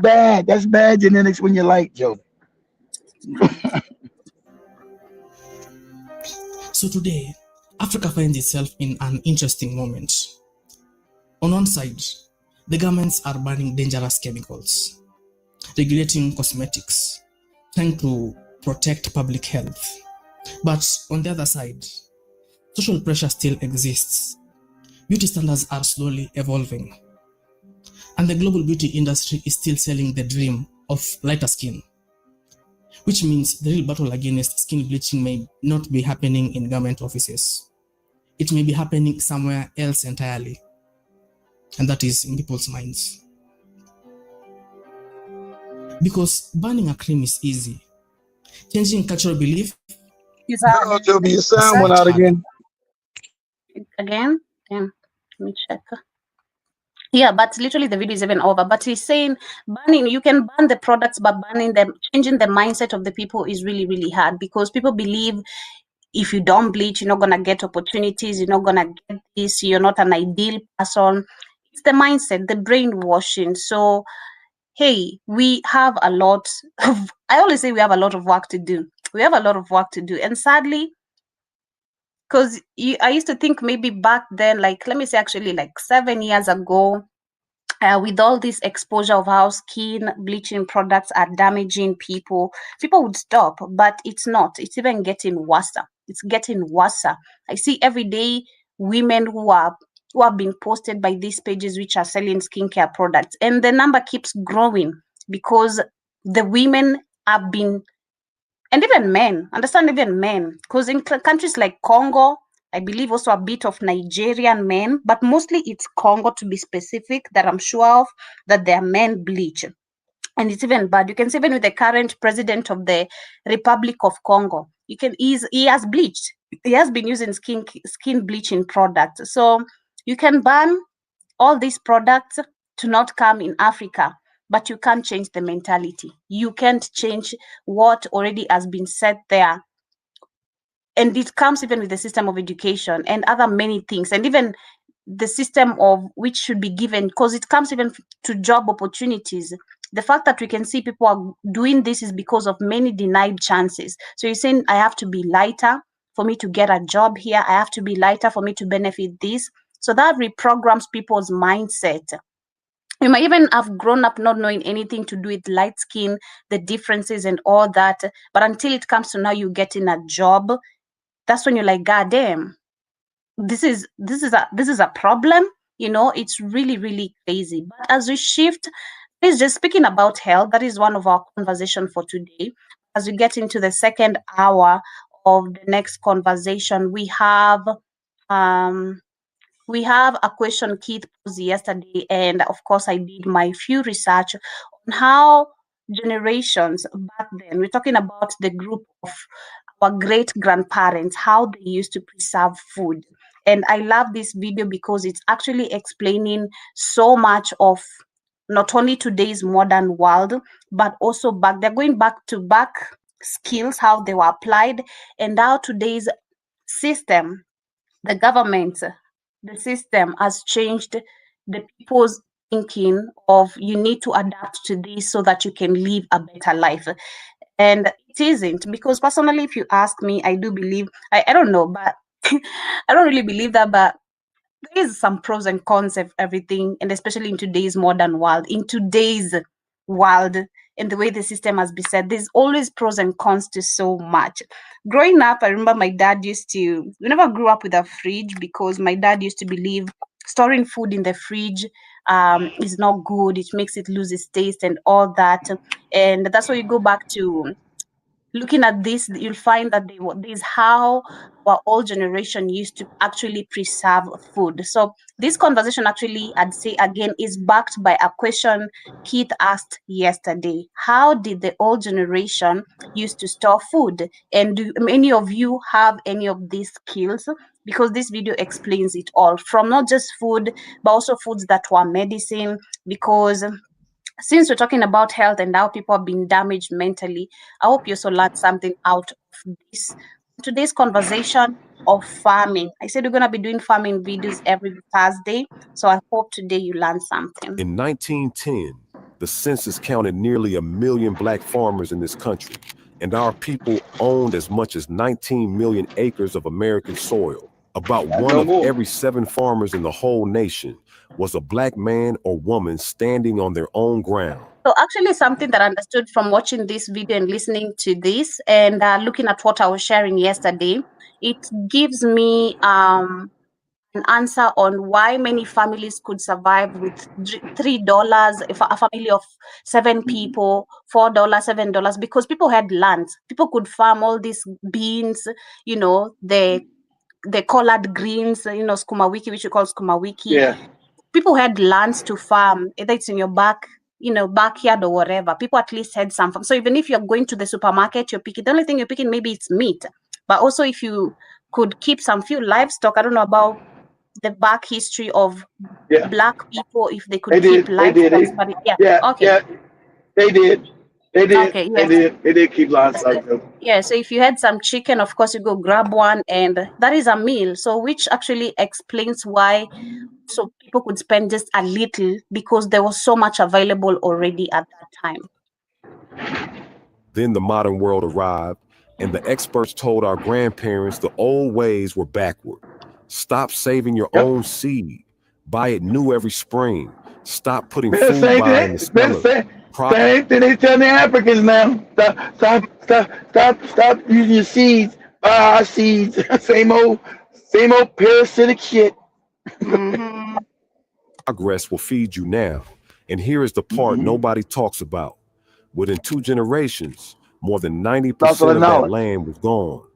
bad. That's bad genetics when you're light, Joby. So today, Africa finds itself in an interesting moment. On one side, the governments are banning dangerous chemicals, regulating cosmetics, trying to protect public health. But on the other side, social pressure still exists. Beauty standards are slowly evolving. And the global beauty industry is still selling the dream of lighter skin, which means the real battle against skin bleaching may not be happening in government offices. It may be happening somewhere else entirely, and that is in people's minds. Because banning a cream is easy. Changing cultural belief. No, Joby, your sound went out again. Again? Yeah. Let me check. Yeah, but literally the video is even over. But he's saying banning, you can ban the products, but banning them, changing the mindset of the people is really, really hard because people believe if you don't bleach, you're not going to get opportunities, you're not going to get this, you're not an ideal person. It's the mindset, the brainwashing. So, hey, we have a lot of, I always say we have a lot of work to do. We have a lot of work to do. And sadly, because I used to think maybe back then, like, let me say actually like 7 years ago, with all this exposure of how skin bleaching products are damaging people would stop, but it's not. It's even getting worse. It's getting worse. I see every day women who have been posted by these pages which are selling skincare products, and the number keeps growing because the women have been, and even men, understand, even men, because in countries like Congo, I believe also a bit of Nigerian men, but mostly it's Congo to be specific, that I'm sure of, that their men bleach. And it's even bad. You can see even with the current president of the Republic of Congo, he has bleached. He has been using skin bleaching products. So you can ban all these products to not come in Africa, but you can't change the mentality. You can't change what already has been set there. And it comes even with the system of education and other many things, and even the system of which should be given, because it comes even to job opportunities. The fact that we can see people are doing this is because of many denied chances. So you're saying I have to be lighter for me to get a job here. I have to be lighter for me to benefit this. So that reprograms people's mindset. You might even have grown up not knowing anything to do with light skin, the differences and all that. But until it comes to now you getting a job, that's when you're like, God damn, this is a problem. It's really, really crazy. But as we shift, please, just speaking about health, that is one of our conversation for today. As we get into the second hour of the next conversation, we have a question Keith posed yesterday, and of course I did my few research on how generations back then, we're talking about the group of our great grandparents, how they used to preserve food. And I love this video because it's actually explaining so much of not only today's modern world, but also they're going back to back skills, how they were applied, and how today's system, the government, the system has changed the people's thinking of you need to adapt to this so that you can live a better life. And it isn't, because personally, if you ask me, I do believe, I don't know, but I don't really believe that, but there is some pros and cons of everything, and especially in today's modern world, and the way the system has been set, there's always pros and cons to so much. Growing up, I remember my dad we never grew up with a fridge because my dad used to believe storing food in the fridge is not good. It makes it lose its taste and all that. And that's why you go back to looking at this, you'll find that this is how our old generation used to actually preserve food. So this conversation actually, I'd say again, is backed by a question Keith asked yesterday. How did the old generation used to store food? And do many of you have any of these skills? Because this video explains it all, from not just food, but also foods that were medicine. Because since we're talking about health and how people have been damaged mentally, I hope you also learned something out of this. Today's conversation of farming. I said we're going to be doing farming videos every Thursday. So I hope today you learned something. In 1910, the census counted nearly 1 million black farmers in this country, and our people owned as much as 19 million acres of American soil. About one of every 7 farmers in the whole nation was a black man or woman standing on their own ground. So actually something that I understood from watching this video and listening to this and looking at what I was sharing yesterday, it gives me an answer on why many families could survive with $3 if a family of 7 people, $4, $7, because people had land. People could farm all these beans, the collard greens, skuma wiki, which we call skuma wiki. Yeah. People had lands to farm, either it's in your backyard or whatever. People at least had some farm. So even if you're going to the supermarket, you're picking, the only thing you're picking maybe it's meat. But also if you could keep some few livestock, I don't know about the back history of black people, if they could keep livestock. But okay. They did. Okay, yes. They did keep livestock. Yeah, so if you had some chicken, of course you go grab one, and that is a meal. So which actually explains why so people could spend just a little, because there was so much available already at that time. Then the modern world arrived, and the experts told our grandparents the old ways were backward. Stop saving your own seed. Buy it new every spring. Stop putting food by in the cellar. Same thing they tell the Africans now. Stop using your seeds. Buy our seeds. Same old parasitic shit. Progress will feed you now. And here is the part nobody talks about. Within 2 generations, more than 90% of that land was gone.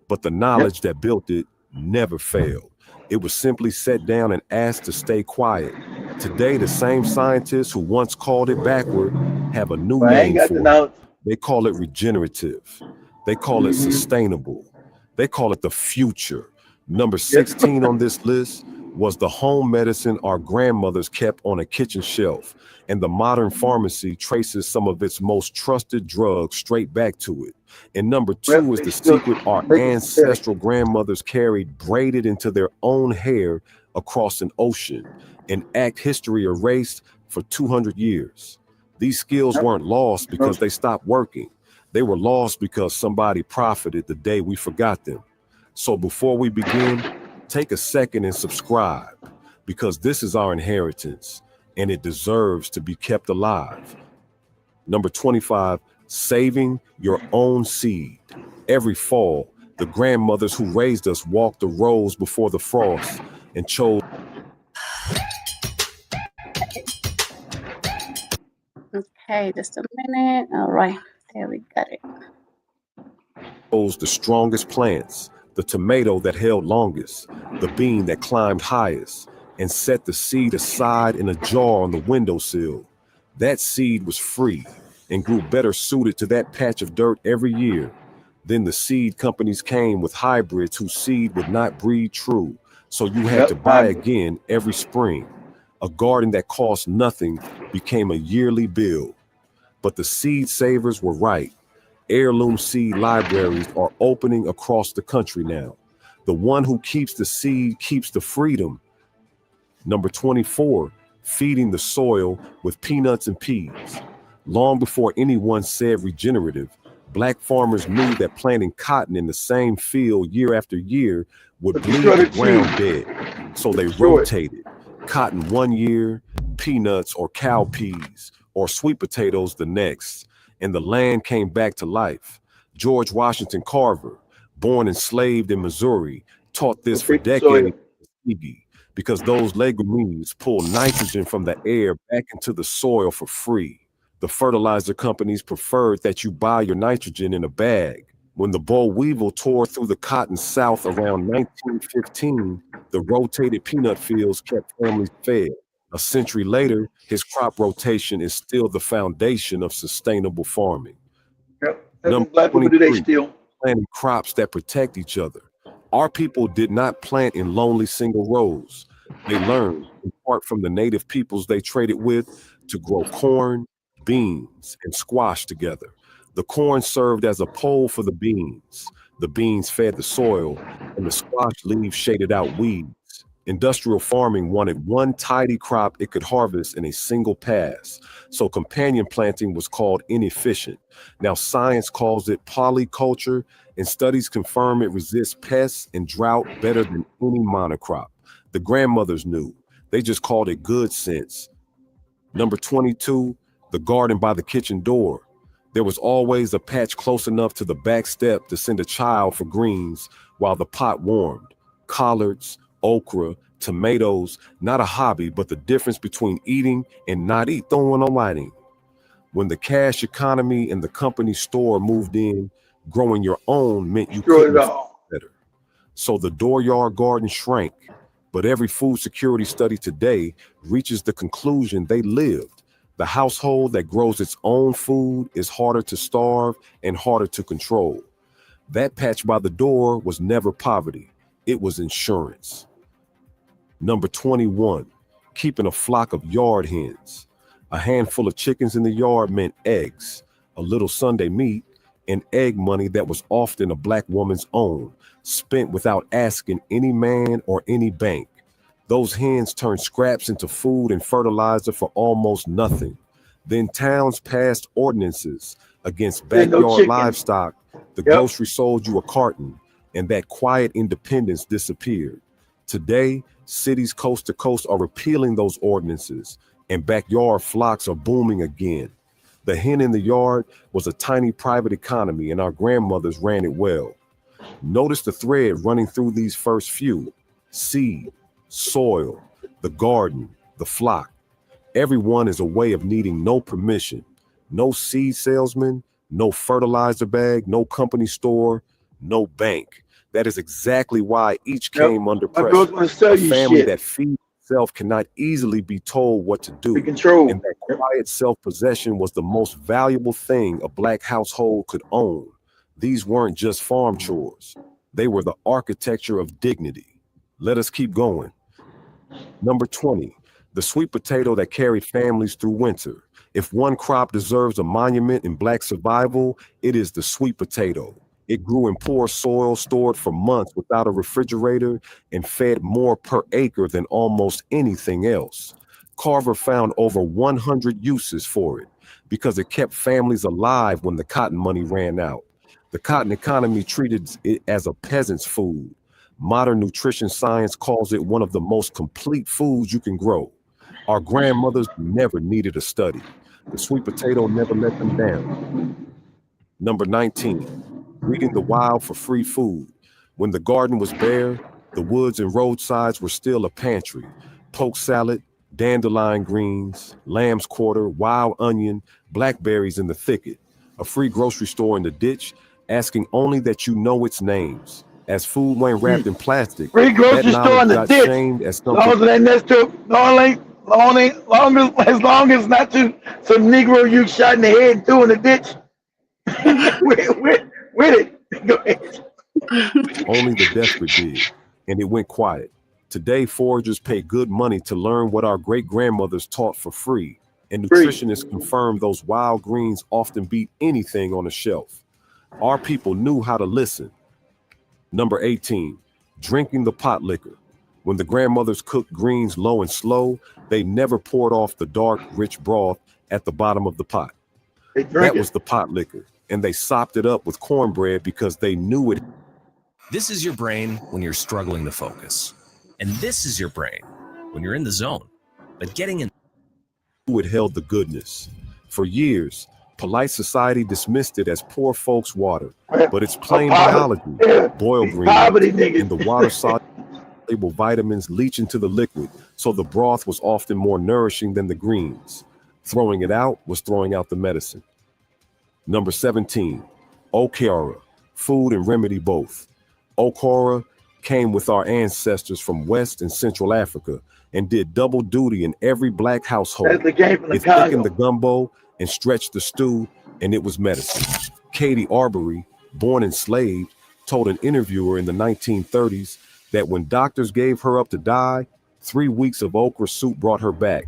But the knowledge that built it never failed. It was simply set down and asked to stay quiet. Today, the same scientists who once called it backward have a new name for it. They call it regenerative. They call it sustainable. They call it the future. Number 16 on this list was the home medicine our grandmothers kept on a kitchen shelf, and the modern pharmacy traces some of its most trusted drugs straight back to it. And number 2 is the secret our ancestral grandmothers carried braided into their own hair across an ocean, an act history erased for 200 years. These skills weren't lost because they stopped working. They were lost because somebody profited the day we forgot them. So before we begin, take a second and subscribe, because this is our inheritance and it deserves to be kept alive. Number 25, saving your own seed. Every fall, the grandmothers who raised us walked the rows before the frost and chose. Okay, just a minute. All right, there we got it. Chose the strongest plants, the tomato that held longest, the bean that climbed highest, and set the seed aside in a jar on the windowsill. That seed was free and grew better suited to that patch of dirt every year. Then the seed companies came with hybrids whose seed would not breed true, so you had to buy again every spring. A garden that cost nothing became a yearly bill. But the seed savers were right. Heirloom seed libraries are opening across the country now. The one who keeps the seed keeps the freedom. Number 24, feeding the soil with peanuts and peas. Long before anyone said regenerative, black farmers knew that planting cotton in the same field year after year would bleed the ground dead. So they rotated. Cotton one year, peanuts or cowpeas or sweet potatoes the next, and the land came back to life. George Washington Carver, born enslaved in Missouri, taught this for decades, because those legumes pull nitrogen from the air back into the soil for free. The fertilizer companies preferred that you buy your nitrogen in a bag. When the boll weevil tore through the cotton south around 1915, the rotated peanut fields kept families fed. A century later, his crop rotation is still the foundation of sustainable farming. Yep. Number Black people do they 23, still. planting crops that protect each other. Our people did not plant in lonely single rows. They learned, in part from the native peoples they traded with, to grow corn, beans, and squash together. The corn served as a pole for the beans fed the soil, and the squash leaves shaded out weeds. Industrial farming wanted one tidy crop it could harvest in a single pass, so companion planting was called inefficient. Now science calls it polyculture, and studies confirm it resists pests and drought better than any monocrop. The grandmothers knew. They just called it good sense. Number 22, the garden by the kitchen door. There was always a patch close enough to the back step to send a child for greens while the pot warmed. Collards, okra, tomatoes, not a hobby, but the difference between eating and not throwing on lighting. When the cash economy and the company store moved in, growing your own meant you couldn't better. So the dooryard garden shrank, but every food security study today reaches the conclusion they lived. The household that grows its own food is harder to starve and harder to control. That patch by the door was never poverty. It was insurance. Number 21, keeping a flock of yard hens. A handful of chickens in the yard meant eggs, a little Sunday meat, and egg money that was often a black woman's own, spent without asking any man or any bank. Those hens turned scraps into food and fertilizer for almost nothing. Then towns passed ordinances against backyard livestock. The grocery sold you a carton, and that quiet independence disappeared. Today, cities coast to coast are repealing those ordinances, and backyard flocks are booming again. The hen in the yard was a tiny private economy, and our grandmothers ran it well. Notice the thread running through these first few: seed, soil, the garden, the flock. Everyone is a way of needing no permission, no seed salesman, no fertilizer bag, no company store, no bank. That is exactly why each came under pressure. A family that feeds itself cannot easily be told what to do. And that quiet self-possession was the most valuable thing a black household could own. These weren't just farm chores. They were the architecture of dignity. Let us keep going. Number 20, the sweet potato that carried families through winter. If one crop deserves a monument in black survival, it is the sweet potato. It grew in poor soil, stored for months without a refrigerator, and fed more per acre than almost anything else. Carver found over 100 uses for it because it kept families alive when the cotton money ran out. The cotton economy treated it as a peasant's food. Modern nutrition science calls it one of the most complete foods you can grow. Our grandmothers never needed a study. The sweet potato never let them down. Number 19, breeding the wild for free food. When the garden was bare, the woods and roadsides were still a pantry. Poke salad, dandelion greens, lamb's quarter, wild onion, blackberries in the thicket. A free grocery store in the ditch, asking only that you know its names. As food went wrapped in plastic, Free grocery store in the got ditch. shamed as As long as it ain't next to as long as not to some Negro you shot in the head and threw in the ditch. with it. Go ahead. Only the desperate did, and it went quiet. Today, foragers pay good money to learn what our great-grandmothers taught for free, and nutritionists confirm those wild greens often beat anything on a shelf. Our people knew how to listen. Number 18, drinking the pot liquor. When the grandmothers cooked greens low and slow, they never poured off the dark, rich broth at the bottom of the pot. That was the pot liquor, and they sopped it up with cornbread because they knew it. This is your brain when you're struggling to focus. And this is your brain when you're in the zone. But getting in it held the goodness. For years, polite society dismissed it as poor folks' water, but it's plain biology. Boiled greens and the water-soluble vitamins leach into the liquid, so the broth was often more nourishing than the greens. Throwing it out was throwing out the medicine. Number 17, okra, food and remedy both. Okra came with our ancestors from West and Central Africa and did double duty in every black household. That's the game from It Chicago. thickened the gumbo and stretched the stew, and it was medicine. Katie Arbery, born enslaved, told an interviewer in the 1930s that when doctors gave her up to die, 3 weeks of okra soup brought her back.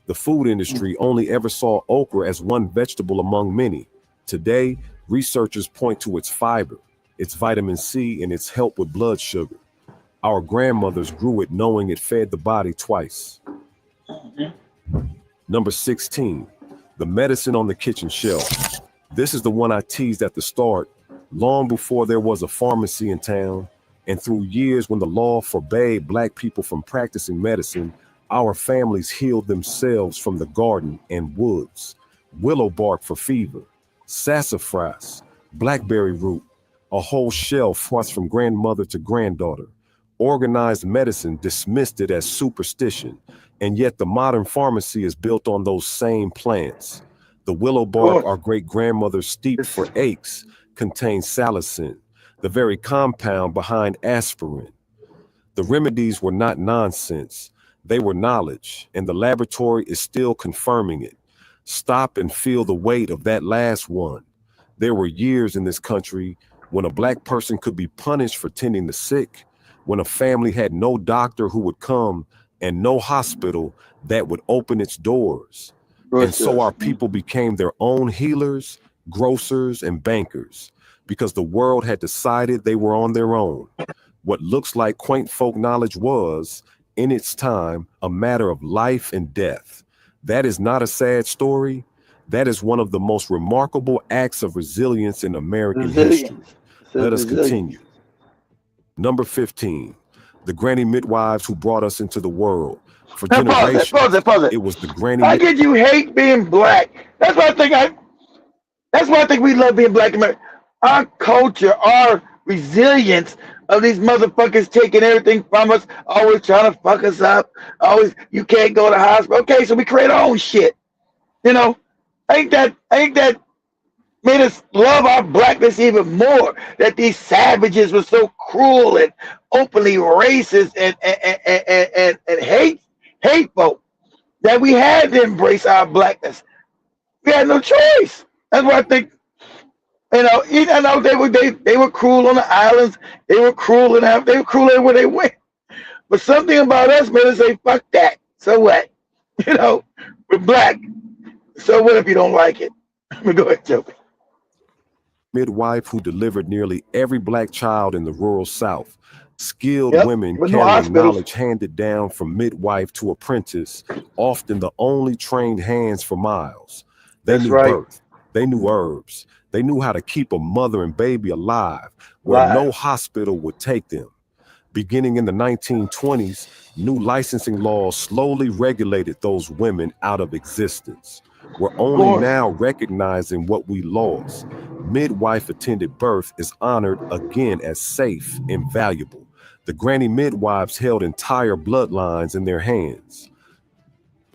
The food industry only ever saw okra as one vegetable among many. Today, researchers point to its fiber, its vitamin C, and its help with blood sugar. Our grandmothers grew it knowing it fed the body twice. Number 16, the medicine on the kitchen shelf. This is the one I teased at the start, long before there was a pharmacy in town, and through years when the law forbade black people from practicing medicine, our families healed themselves from the garden and woods. Willow bark for fever, sassafras, blackberry root, a whole shelf thrust from grandmother to granddaughter. Organized medicine dismissed it as superstition, and yet the modern pharmacy is built on those same plants. The willow bark our great-grandmother steeped for aches contains salicin, the very compound behind aspirin. The remedies were not nonsense. They were knowledge, and the laboratory is still confirming it. Stop and feel the weight of that last one. There were years in this country when a black person could be punished for tending the sick, when a family had no doctor who would come and no hospital that would open its doors. And so our people became their own healers, grocers, and bankers, because the world had decided they were on their own. What looks like quaint folk knowledge was, in its time, a matter of life and death. That is not a sad story. That is one of the most remarkable acts of resilience in American history. Let us continue. Number 15, the granny midwives who brought us into the world. For generations, it was the granny. Why did you hate being black? That's why I think we love being black American. Our culture, our resilience of these motherfuckers taking everything from us, always trying to fuck us up. Always, you can't go to the hospital. Okay, so we create our own shit. You know, I think that made us love our blackness even more. That these savages were so cruel and openly racist and hateful that we had to embrace our blackness. We had no choice. That's why I think, you know, I know they were cruel on the islands. They were cruel in Africa. They were cruel everywhere they went. But something about us made us say, "Fuck that." So what? You know, we're black. So what if you don't like it? Go ahead, Joe. Midwife who delivered nearly every black child in the rural South. Skilled women with no carrying hospitals. knowledge handed down from midwife to apprentice, often the only trained hands for miles. They That's knew right. birth. They knew herbs. They knew how to keep a mother and baby alive where no hospital would take them. Beginning in the 1920s, new licensing laws slowly regulated those women out of existence. We're only now recognizing what we lost. Midwife-attended birth is honored again as safe and valuable. The granny midwives held entire bloodlines in their hands.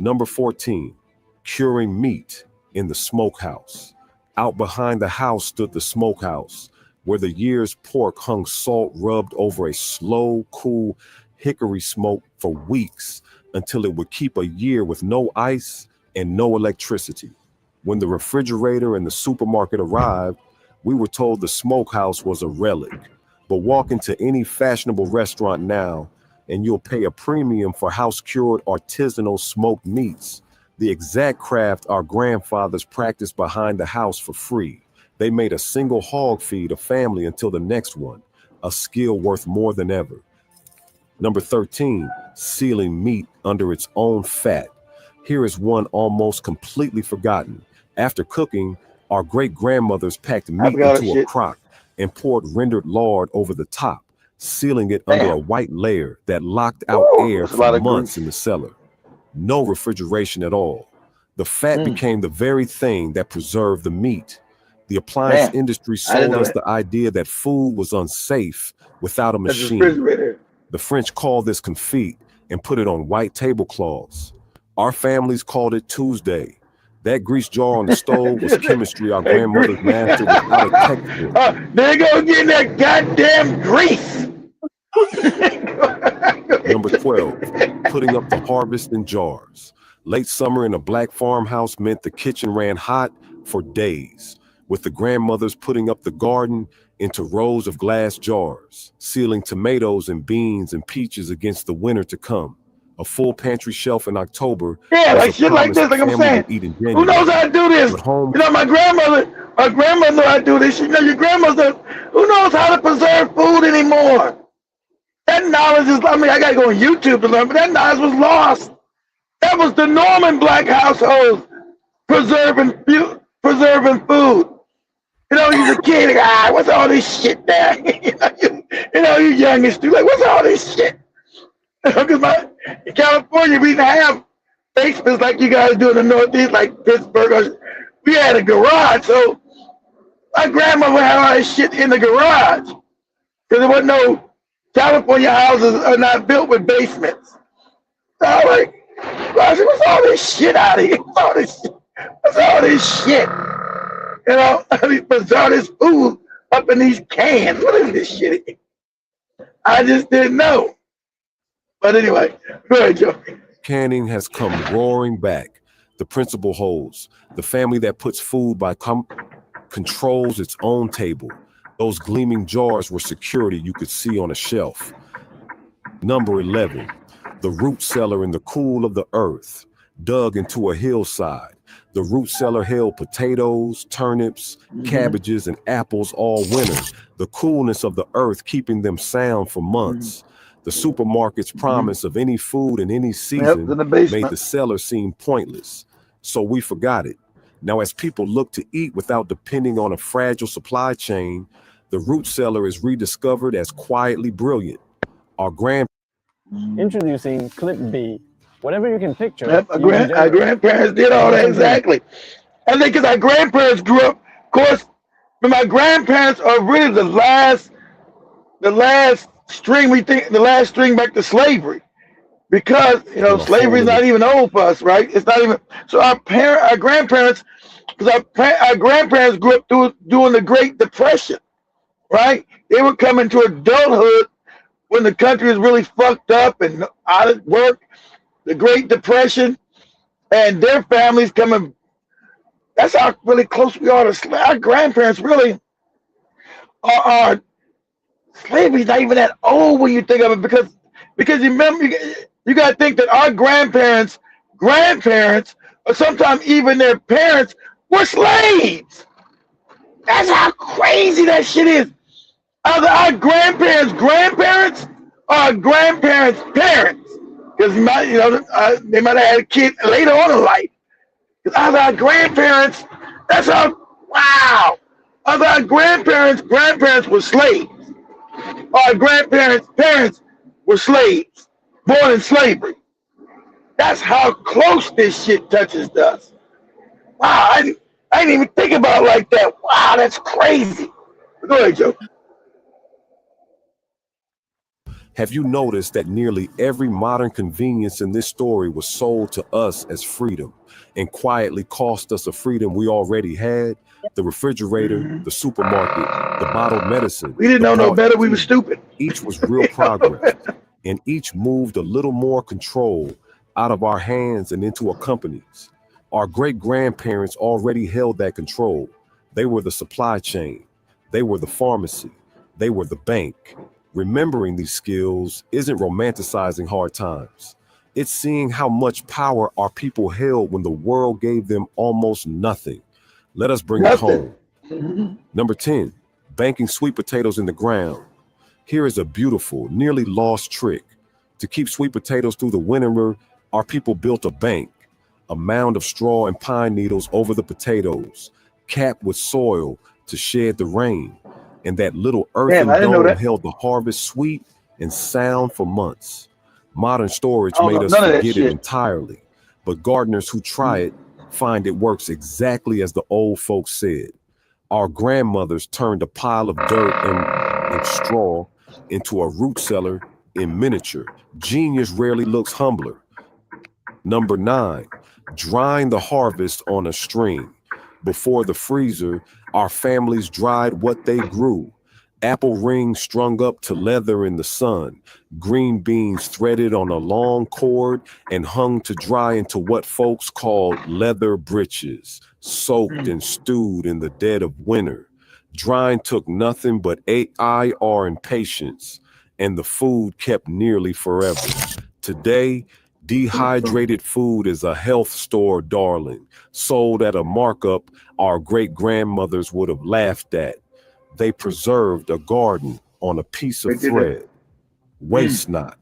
Number 14, curing meat in the smokehouse. Out behind the house stood the smokehouse, where the year's pork hung salt rubbed over a slow, cool hickory smoke for weeks until it would keep a year with no ice and no electricity. When the refrigerator and the supermarket arrived, we were told the smokehouse was a relic. But walk into any fashionable restaurant now, and you'll pay a premium for house-cured artisanal smoked meats, the exact craft our grandfathers practiced behind the house for free. They made a single hog feed a family until the next one, a skill worth more than ever. Number 13, sealing meat under its own fat. Here is one almost completely forgotten. After cooking, our great-grandmothers packed meat into a crock and poured rendered lard over the top, sealing it under a white layer that locked out air for months in the cellar. No refrigeration at all. The fat became the very thing that preserved the meat. The appliance industry sold us the idea that food was unsafe without a machine. The French called this confit and put it on white tablecloths. Our families called it Tuesday. That grease jar on the stove was chemistry our grandmothers mastered without a textbook. They go get that goddamn grease. Number 12, putting up the harvest in jars. Late summer in a black farmhouse meant the kitchen ran hot for days, with the grandmothers putting up the garden into rows of glass jars, sealing tomatoes and beans and peaches against the winter to come. A full pantry shelf in October. Yeah, like shit like this, like I'm saying. Who knows how to do this? You know, my grandmother knew how to do this. You know, your grandmother, who knows how to preserve food anymore? That knowledge is, I mean, I gotta go on YouTube to learn, but that knowledge was lost. That was the norm in black households, preserving food. You know, you're a kid, like, what's all this shit there? you know, you young and stupid, like, what's all this shit? Because in California, we didn't have basements like you guys do in the Northeast, like Pittsburgh. We had a garage, so my grandmother had all this shit in the garage. Because there wasn't no, California houses are not built with basements. So I was like, what's all this shit out of here? What's all this shit? You know, what's all this food up in these cans? What is this shit? I just didn't know. But anyway, go ahead, Joe. Canning has come roaring back. The principle holds. The family that puts food by controls its own table. Those gleaming jars were security you could see on a shelf. Number 11, the root cellar in the cool of the earth, dug into a hillside. The root cellar held potatoes, turnips, cabbages, and apples all winter. The coolness of the earth keeping them sound for months. The supermarket's promise of any food in any season made the cellar seem pointless. So we forgot it. Now, as people look to eat without depending on a fragile supply chain, the root cellar is rediscovered as quietly brilliant. Our Introducing Clip B. Whatever you can picture. Yep, our grandparents did all that, exactly. And then because our grandparents grew up, of course, but my grandparents are really the last string back to slavery. Because, you know, slavery is not even old for us, right? It's not even, so our grandparents, because our grandparents grew up during the Great Depression, right? They were coming to adulthood when the country was really fucked up and out of work, the Great Depression, and their families coming. That's how really close we are to our grandparents. Really, are slavery's not even that old when you think of it, because you remember, you got to think that our grandparents, or sometimes even their parents were slaves. That's how crazy that shit is. Either our grandparents' grandparents or our grandparents' parents. Because they might have had a kid later on in life. Because either our grandparents, that's how, wow. Either our grandparents were slaves. Or our grandparents' parents were slaves, born in slavery. That's how close this shit touches us. Wow, I didn't even think about it like that. Wow, that's crazy. Go ahead, Joe. Have you noticed that nearly every modern convenience in this story was sold to us as freedom and quietly cost us a freedom we already had? The refrigerator, the supermarket, the bottled medicine. We didn't know no better. We were stupid. Each was real progress, and each moved a little more control out of our hands and into a company's. Our great-grandparents already held that control. They were the supply chain. They were the pharmacy. They were the bank. Remembering these skills isn't romanticizing hard times. It's seeing how much power our people held when the world gave them almost nothing. Let us bring it home. Number 10, banking sweet potatoes in the ground. Here is a beautiful, nearly lost trick. To keep sweet potatoes through the winter, our people built a bank, a mound of straw and pine needles over the potatoes, capped with soil to shed the rain. And that little earthen dome held the harvest sweet and sound for months. Modern storage made us forget it entirely, but gardeners who try it find it works exactly as the old folks said. Our grandmothers turned a pile of dirt and straw into a root cellar in miniature. Genius rarely looks humbler. Number 9, drying the harvest on a string. Before the freezer, our families dried what they grew. Apple rings strung up to leather in the sun, green beans threaded on a long cord and hung to dry into what folks called leather breeches, soaked and stewed in the dead of winter. Drying took nothing but AIR and patience, and the food kept nearly forever. Today, dehydrated food is a health store darling, sold at a markup our great-grandmothers would have laughed at. They preserved a garden on a piece of thread. Waste not,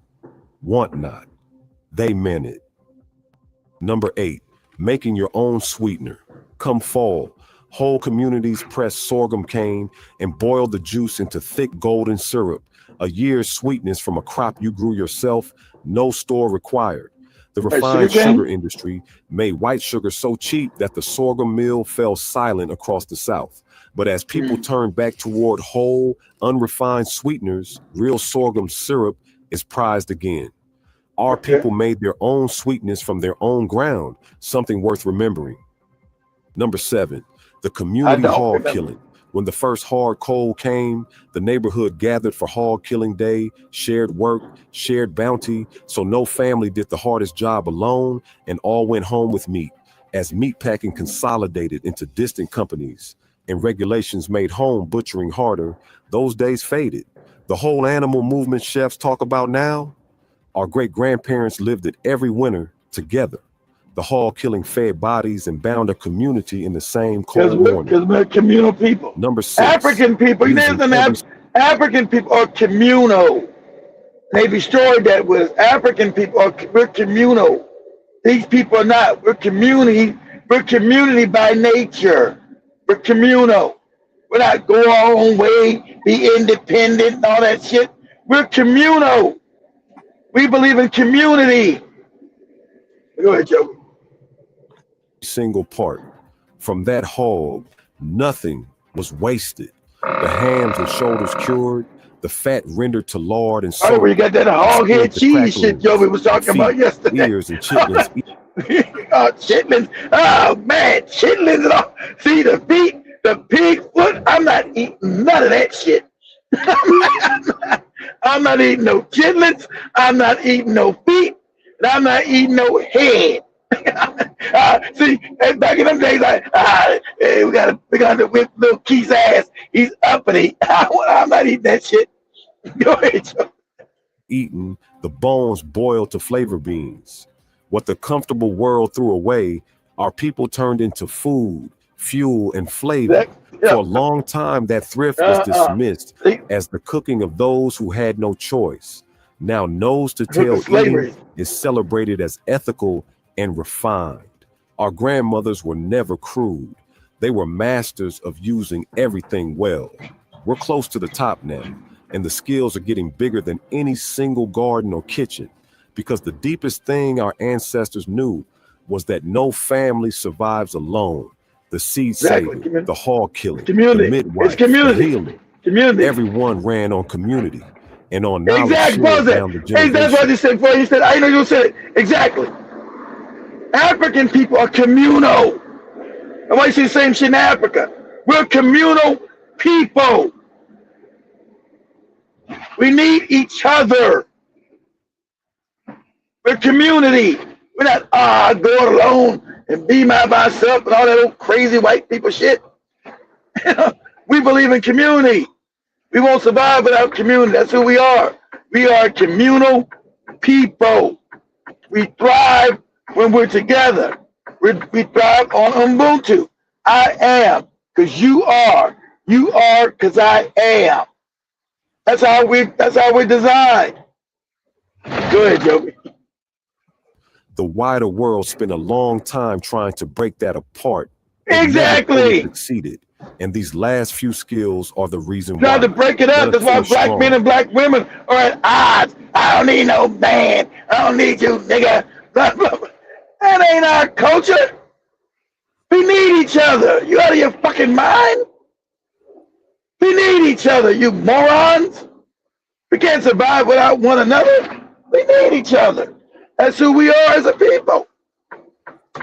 want not. They meant it. Number 8, making your own sweetener. Come fall, whole communities press sorghum cane and boil the juice into thick golden syrup, a year's sweetness from a crop you grew yourself, no store required. The refined sugar industry made white sugar so cheap that the sorghum mill fell silent across the South. But as people turned back toward whole, unrefined sweeteners, real sorghum syrup is prized again. Our people made their own sweetness from their own ground, something worth remembering. Number 7, the community hog killing. When the first hard cold came, the neighborhood gathered for hog killing day, shared work, shared bounty, so no family did the hardest job alone and all went home with meat. As meatpacking consolidated into distant companies and regulations made home butchering harder, those days faded. The whole animal movement chefs talk about now, our great-grandparents lived it every winter together. The hog killing fed bodies and bound a community in the same cold morning. Because we're communal people. Number 6, African people, African people are communal. They destroyed that with African people we're communal. These people are not. We're community. We're community by nature. We're communal. We're not go our own way, be independent and all that shit. We're communal. We believe in community. Go ahead, Joe. Single part. From that hog, nothing was wasted. The hams and shoulders cured, the fat rendered to lard and salt. Oh, we got that hog head cheese shit Joey was talking about yesterday. Ears and chitlins. Chitlins. Oh man, chitlins and all. See the feet, the pig foot. I'm not eating none of that shit. I'm not eating no chitlins. I'm not eating no feet. And I'm not eating no head. See, back in them days, we got to whip little Keith's ass. He's uppity. I'm not eating that shit. Go ahead, Joe. Eaten, the bones boiled to flavor beans. What the comfortable world threw away, our people turned into food, fuel, and flavor. For a long time, that thrift was dismissed as the cooking of those who had no choice. Now, nose to tail eating is celebrated as ethical and refined. Our grandmothers were never crude. They were masters of using everything well. We're close to the top now, and the skills are getting bigger than any single garden or kitchen, because the deepest thing our ancestors knew was that no family survives alone. The seed saving, the hog killing, the midwife, the healing. Community. Everyone ran on community and on knowledge. Exactly. That's what you said before. You said, I know you said it. Exactly. African people are communal. And why you see the same shit in Africa? We're communal people. We need each other. We're community. We're not go it alone and be by myself and all that old crazy white people shit. We believe in community. We won't survive without community. That's who we are. We are communal people. We thrive when we're together. We thrive on Ubuntu. I am because you are. You are because I am. That's how we're designed. Go ahead, Joey. The wider world spent a long time trying to break that apart. Exactly. Succeeded. And these last few skills are the reason why. Trying to break it up. That's why black men and black women are at odds. I don't need no man. I don't need you, nigga. Blah, blah, blah. That ain't our culture. We need each other. You out of your fucking mind? We need each other, you morons. We can't survive without one another. We need each other. That's who we are as a people.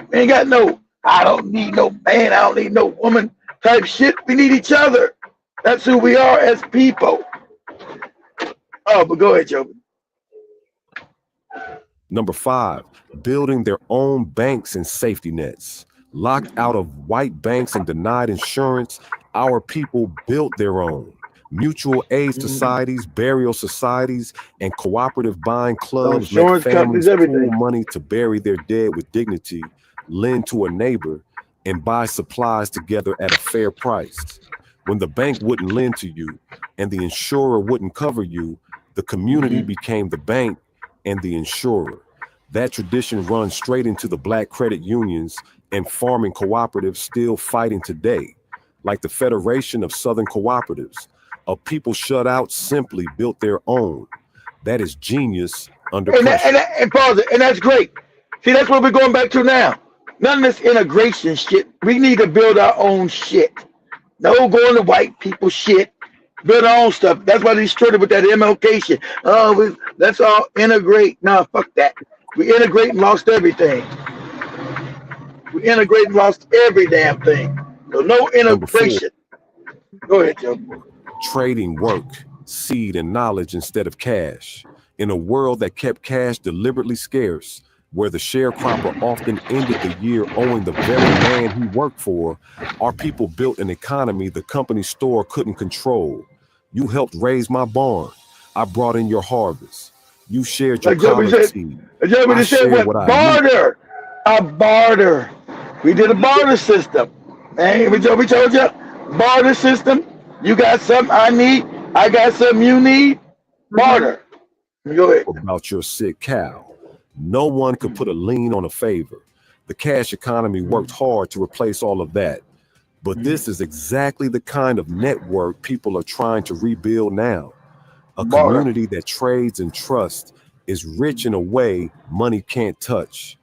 We ain't got no, I don't need no man, I don't need no woman type shit. We need each other. That's who we are as people. Oh, but go ahead, Joe. Number 5, building their own banks and safety nets. Locked out of white banks and denied insurance, our people built their own. Mutual aid societies, burial societies, and cooperative buying clubs let families pool money to bury their dead with dignity, lend to a neighbor, and buy supplies together at a fair price. When the bank wouldn't lend to you and the insurer wouldn't cover you, the community became the bank and the insurer. That tradition runs straight into the black credit unions and farming cooperatives still fighting today, like the Federation of Southern Cooperatives. A people shut out simply built their own. That is genius under pressure. And pause it, and that's great. See, that's what we're going back to now. None of this integration shit. We need to build our own shit. No going to white people shit. Build our own stuff. That's why they started with that MLK shit. Oh, let's all integrate. Nah, fuck that. We integrate and lost everything. We integrate and lost every damn thing. So no integration. Go ahead, Joe. Trading work, seed, and knowledge instead of cash. In a world that kept cash deliberately scarce, where the sharecropper often ended the year owing the very man he worked for, our people built an economy the company store couldn't control. You helped raise my barn. I brought in your harvest. You shared your college seed. I shared what barter. A barter. We did a barter system. Man, we told you, barter system. You got something I need. I got something you need. Barter. Go ahead. About your sick cow. No one could put a lien on a favor. The cash economy worked hard to replace all of that. But this is exactly the kind of network people are trying to rebuild now. A community that trades and trusts is rich in a way money can't touch.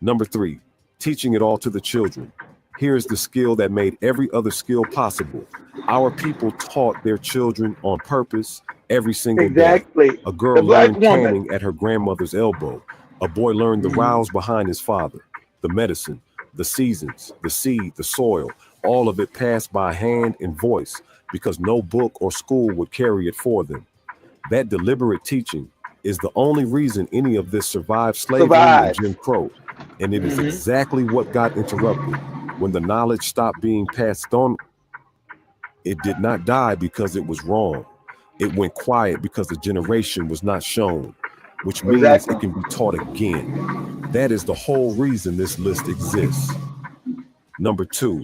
Number 3, teaching it all to the children. Here is the skill that made every other skill possible. Our people taught their children on purpose every single day. A girl learned canning at her grandmother's elbow. A boy learned the rows behind his father, the medicine, the seasons, the seed, the soil, all of it passed by hand and voice because no book or school would carry it for them. That deliberate teaching is the only reason any of this survived slavery and Jim Crow. And it is exactly what got interrupted. When the knowledge stopped being passed on, it did not die because it was wrong. It went quiet because the generation was not shown, which means it can be taught again. That is the whole reason this list exists. Number 2,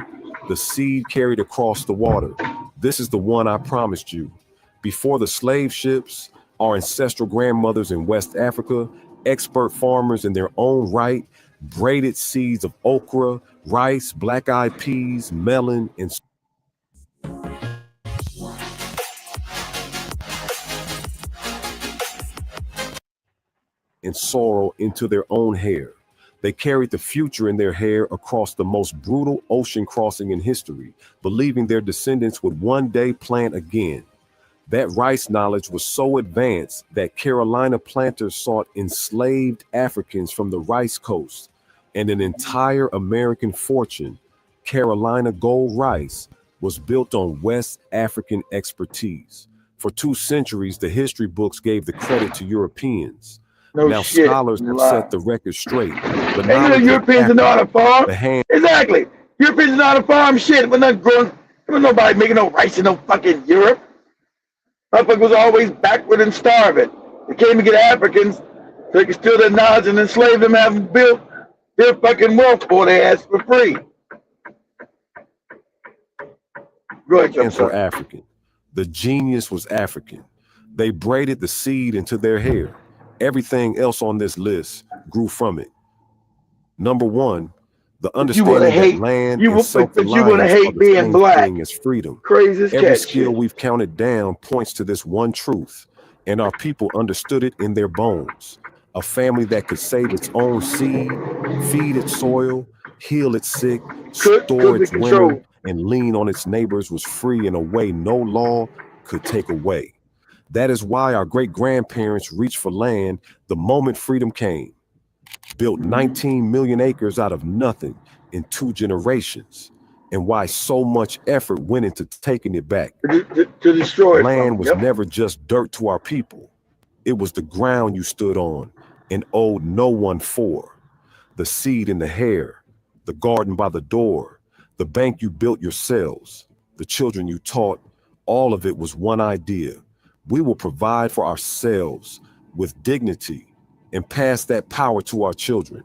the seed carried across the water. This is the one I promised you. Before the slave ships, our ancestral grandmothers in West Africa, expert farmers in their own right, braided seeds of okra, rice, black-eyed peas, melon, and sorrow into their own hair. They carried the future in their hair across the most brutal ocean crossing in history, believing their descendants would one day plant again. That rice knowledge was so advanced that Carolina planters sought enslaved Africans from the rice coast, and an entire American fortune, Carolina Gold Rice, was built on West African expertise. For 2 centuries, the history books gave the credit to Europeans. Now scholars have set the record straight. The Europeans know how to farm. Exactly. Europeans know how to farm shit. We're not growing. There was nobody making no rice in no fucking Europe. Motherfucker was always backward and starving. They came to get Africans so they could steal their knowledge and enslave them, have them built their fucking wealth for their ass for free. Go ahead, and for African. The genius was African. They braided the seed into their hair. Everything else on this list grew from it. Number 1, the understanding that land and self-reliance are the same thing as freedom. Every skill we've counted down points to this one truth, and our people understood it in their bones. A family that could save its own seed, feed its soil, heal its sick, store its women, and lean on its neighbors was free in a way no law could take away. That is why our great-grandparents reached for land the moment freedom came, built 19 million acres out of nothing in 2 generations, and why so much effort went into taking it back. To destroy it. Land was never just dirt to our people. It was the ground you stood on and owed no one for. The seed in the hair, the garden by the door, the bank you built yourselves, the children you taught, all of it was one idea. We will provide for ourselves with dignity and pass that power to our children.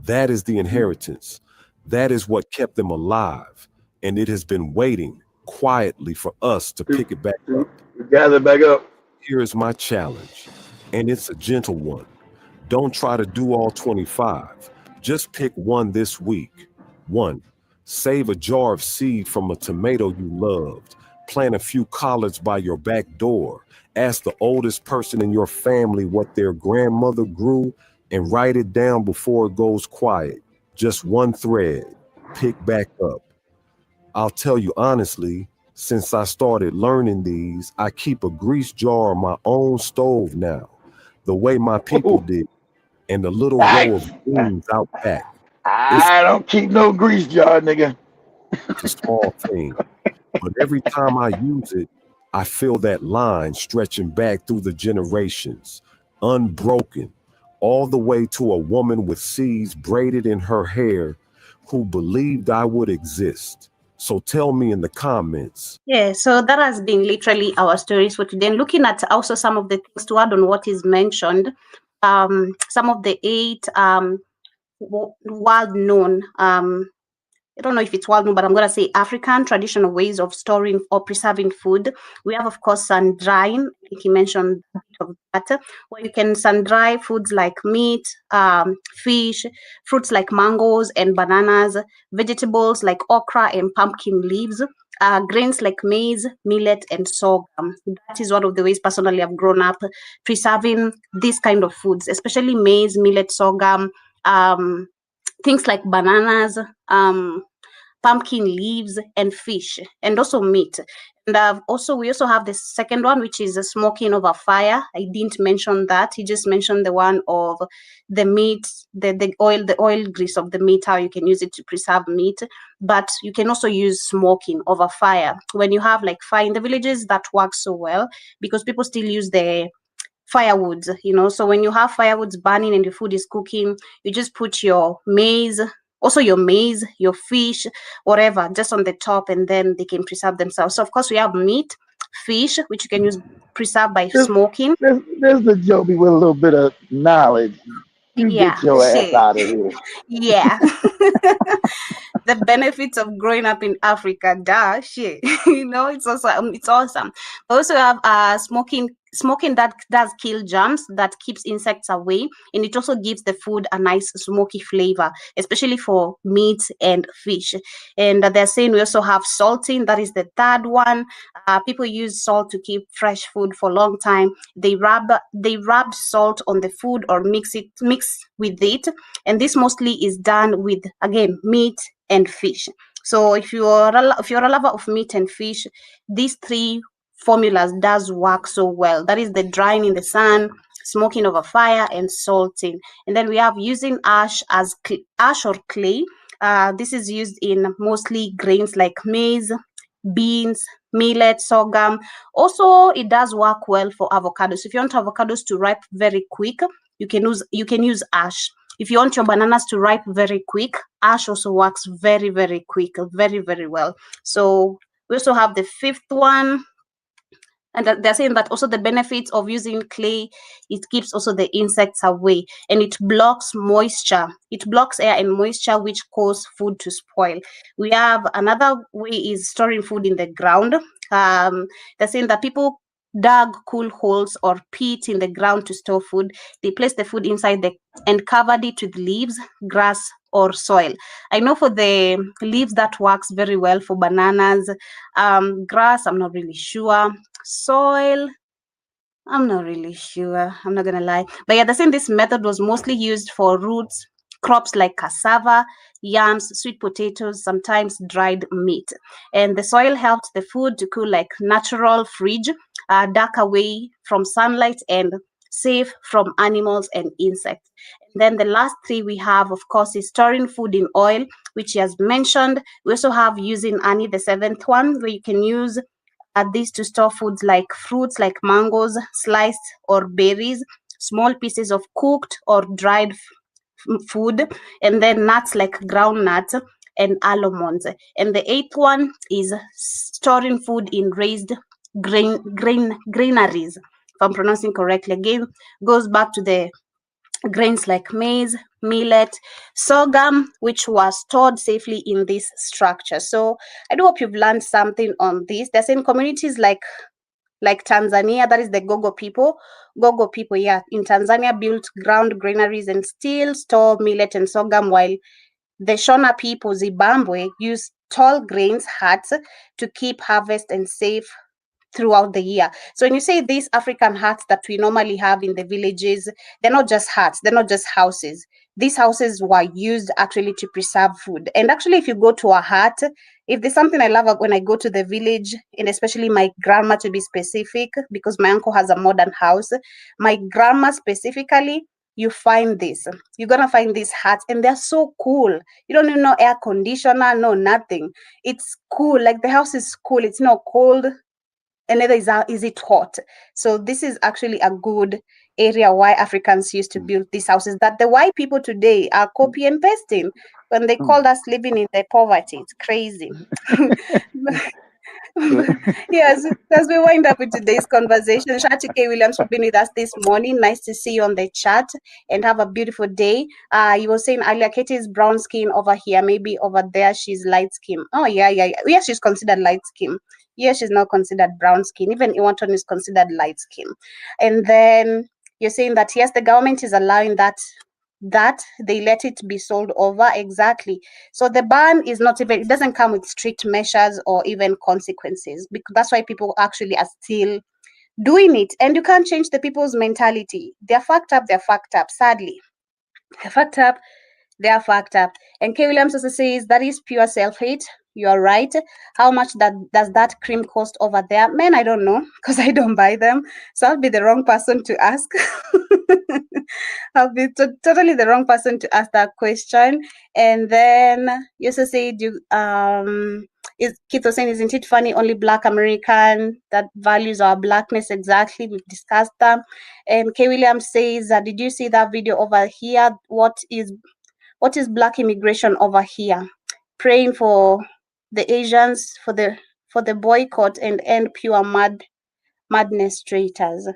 That is the inheritance. That is what kept them alive. And it has been waiting quietly for us to pick it back up. Gather back up. Here is my challenge, and it's a gentle one. Don't try to do all 25. Just pick one this week. 1, save a jar of seed from a tomato you loved. Plant a few collards by your back door. Ask the oldest person in your family what their grandmother grew and write it down before it goes quiet. Just one thread. Pick back up. I'll tell you honestly, since I started learning these, I keep a grease jar on my own stove now, the way my people did, and a little row of beans out back. I don't keep no grease jar, nigga. It's a small thing, but every time I use it, I feel that line stretching back through the generations, unbroken, all the way to a woman with seeds braided in her hair who believed I would exist. So tell me in the comments. Yeah, so that has been literally our stories for today. And looking at also some of the things to add on what is mentioned, some of the 8 world known, I don't know if it's well known, but I'm going to say African traditional ways of storing or preserving food. We have, of course, sun drying. I think he mentioned that, where you can sun dry foods like meat, fish, fruits like mangoes and bananas, vegetables like okra and pumpkin leaves, grains like maize, millet, and sorghum. That is one of the ways personally I've grown up preserving these kind of foods, especially maize, millet, sorghum, things like bananas, pumpkin leaves, and fish, and also meat. And we also have the second one, which is smoking over fire. I didn't mention that. He just mentioned the one of the meat, the oil grease of the meat, how you can use it to preserve meat. But you can also use smoking over fire. When you have like fire in the villages, that works so well because people still use the firewoods, so when you have firewoods burning and your food is cooking, you just put your maize, your fish, whatever, just on the top, and then they can preserve themselves. So of course we have meat, fish, which you can use preserve by smoking. There's the Joby with a little bit of knowledge. You Yeah, get your ass shit. out of here. Yeah. The benefits of growing up in Africa, shit. It's awesome. We also have smoking that does kill germs, that keeps insects away, and it also gives the food a nice smoky flavor, especially for meat and fish. And they're saying we also have salting. That is the third one. People use salt to keep fresh food for a long time. They rub salt on the food or mix with it, and this mostly is done with, again, meat and fish. So if you're a lover of meat and fish, these 3 formulas does work so well. That is the drying in the sun, smoking over fire, and salting. And then we have using ash or clay. This is used in mostly grains like maize, beans, millet, sorghum. Also, it does work well for avocados. If you want avocados to ripe very quick, you can use ash. If you want your bananas to ripe very quick, ash also works very, very quick, very, very well. So we also have the 5th one. And they're saying that also the benefits of using clay, it keeps also the insects away, and it blocks moisture. It blocks air and moisture, which cause food to spoil. We have another way is storing food in the ground. They're saying that people dug cool holes or pits in the ground to store food. They placed the food inside and covered it with leaves, grass, or soil. I know for the leaves that works very well for bananas. Grass, I'm not really sure. Soil, I'm not really sure. I'm not gonna lie. But yeah, they're saying this method was mostly used for roots, crops like cassava, yams, sweet potatoes, sometimes dried meat. And the soil helped the food to cool like natural fridge. dark away from sunlight, and safe from animals and insects. And then the last three we have, of course, is storing food in oil, which he has mentioned. We also have using honey, the seventh one, where you can use these to store foods like fruits like mangoes, sliced or berries, small pieces of cooked or dried food, and then nuts like ground nuts and almonds. And the eighth one is storing food in raised granaries. If I'm pronouncing correctly, again, goes back to the grains like maize, millet, sorghum, which was stored safely in this structure. So I do hope you've learned something on this. There's in communities like Tanzania, that is the Gogo people. Gogo people, yeah, in Tanzania built ground granaries and still store millet and sorghum, while the Shona people, Zimbabwe, use tall grains huts to keep harvest and safe throughout the year. So when you say these African huts that we normally have in the villages, they're not just huts, they're not just houses. These houses were used actually to preserve food. And actually, if you go to a hut, if there's something I love when I go to the village, and especially my grandma to be specific, because my uncle has a modern house, my grandma specifically, you find this. You're gonna find these huts, and they're so cool. You don't need no air conditioner, no nothing. It's cool. Like the house is cool. It's not cold, and neither is it hot. So this is actually a good area why Africans used to build these houses that the white people today are copy and pasting when they called us living in the poverty. It's crazy. Yes, as we wind up with today's conversation, Shati K. Williams for being with us this morning. Nice to see you on the chat, and have a beautiful day. You were saying earlier, Katie's brown skin over here, maybe over there she's light skin. Oh yeah. Yeah, she's considered light skin. Yeah, she's not considered brown skin. Even Iwanton is considered light skin. And then you're saying that yes, the government is allowing that they let it be sold over. Exactly. So the ban is not even, it doesn't come with strict measures or even consequences, because that's why people actually are still doing it. And you can't change the people's mentality. They're fucked up, sadly. They're fucked up, they are fucked up. And K. Williams also says that is pure self-hate. You are right. How much does that cream cost over there? Man, I don't know, because I don't buy them. So I'll be the wrong person to ask. I'll be totally the wrong person to ask that question. And then you also said is Keith was saying, isn't it funny? Only Black American that values our blackness. Exactly, we've discussed them. And K. Williams says, did you see that video over here? What is Black immigration over here? Praying for the Asians for the boycott and end pure madness traitors.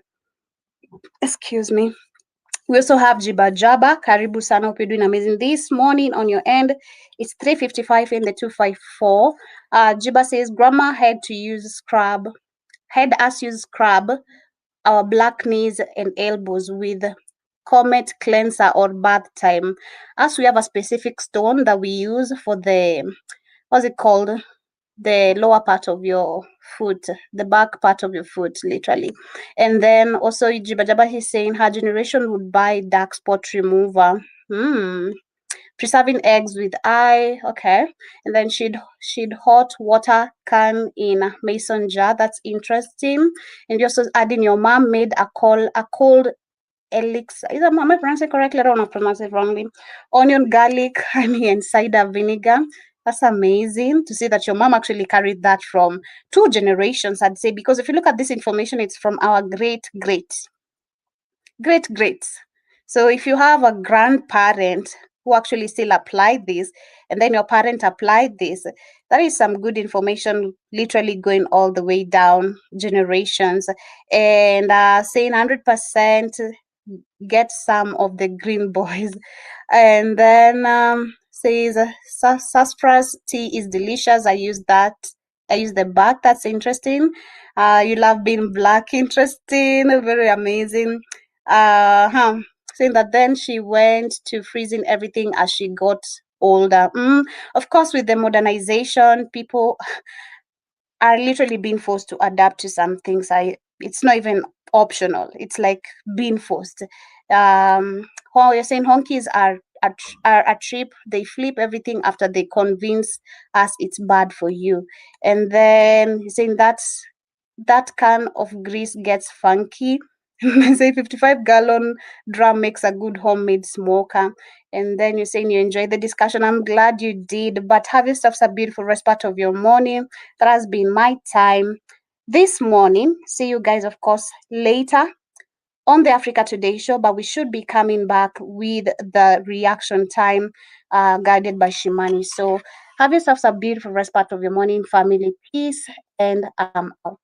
Excuse me. We also have Jiba Jaba. Karibu sana. Hope you're doing amazing this morning on your end. It's 3:55 in the 254. Jiba says, Grandma had us use scrub our black knees and elbows with Comet cleanser or bath time. As we have a specific stone that we use for the, what's it called? The lower part of your foot, the back part of your foot, literally. And then also Jibajaba, he's saying her generation would buy dark spot remover. Preserving eggs with eye, okay. And then she'd hot water can in a mason jar. That's interesting. And you're also adding your mom made a cold elixir. Am I pronouncing it correctly? I don't want to pronounce it wrongly. Onion, garlic, honey, and cider vinegar. That's amazing to see that your mom actually carried that from 2 generations, I'd say, because if you look at this information, it's from our greats. So if you have a grandparent who actually still applied this, and then your parent applied this, that is some good information, literally going all the way down generations. And saying 100% get some of the green boys. And then says sassafras tea is delicious. I use the bark. That's interesting. You love being black. Interesting. Very amazing. Saying that then she went to freezing everything as she got older. Of course, with the modernization, people are literally being forced to adapt to some things. It's not even optional. It's like being forced. You're saying honkies are a trip. They flip everything after they convince us it's bad for you. And then you're saying that's that can of grease gets funky. They say 55-gallon drum makes a good homemade smoker. And then you're saying you enjoyed the discussion. I'm glad you did. But have yourself a beautiful rest part of your morning. That has been my time this morning. See you guys, of course, later on the Africa Today show. But we should be coming back with the reaction time guided by Shimani. So have yourselves a beautiful rest part of your morning, family. Peace, and I'm out.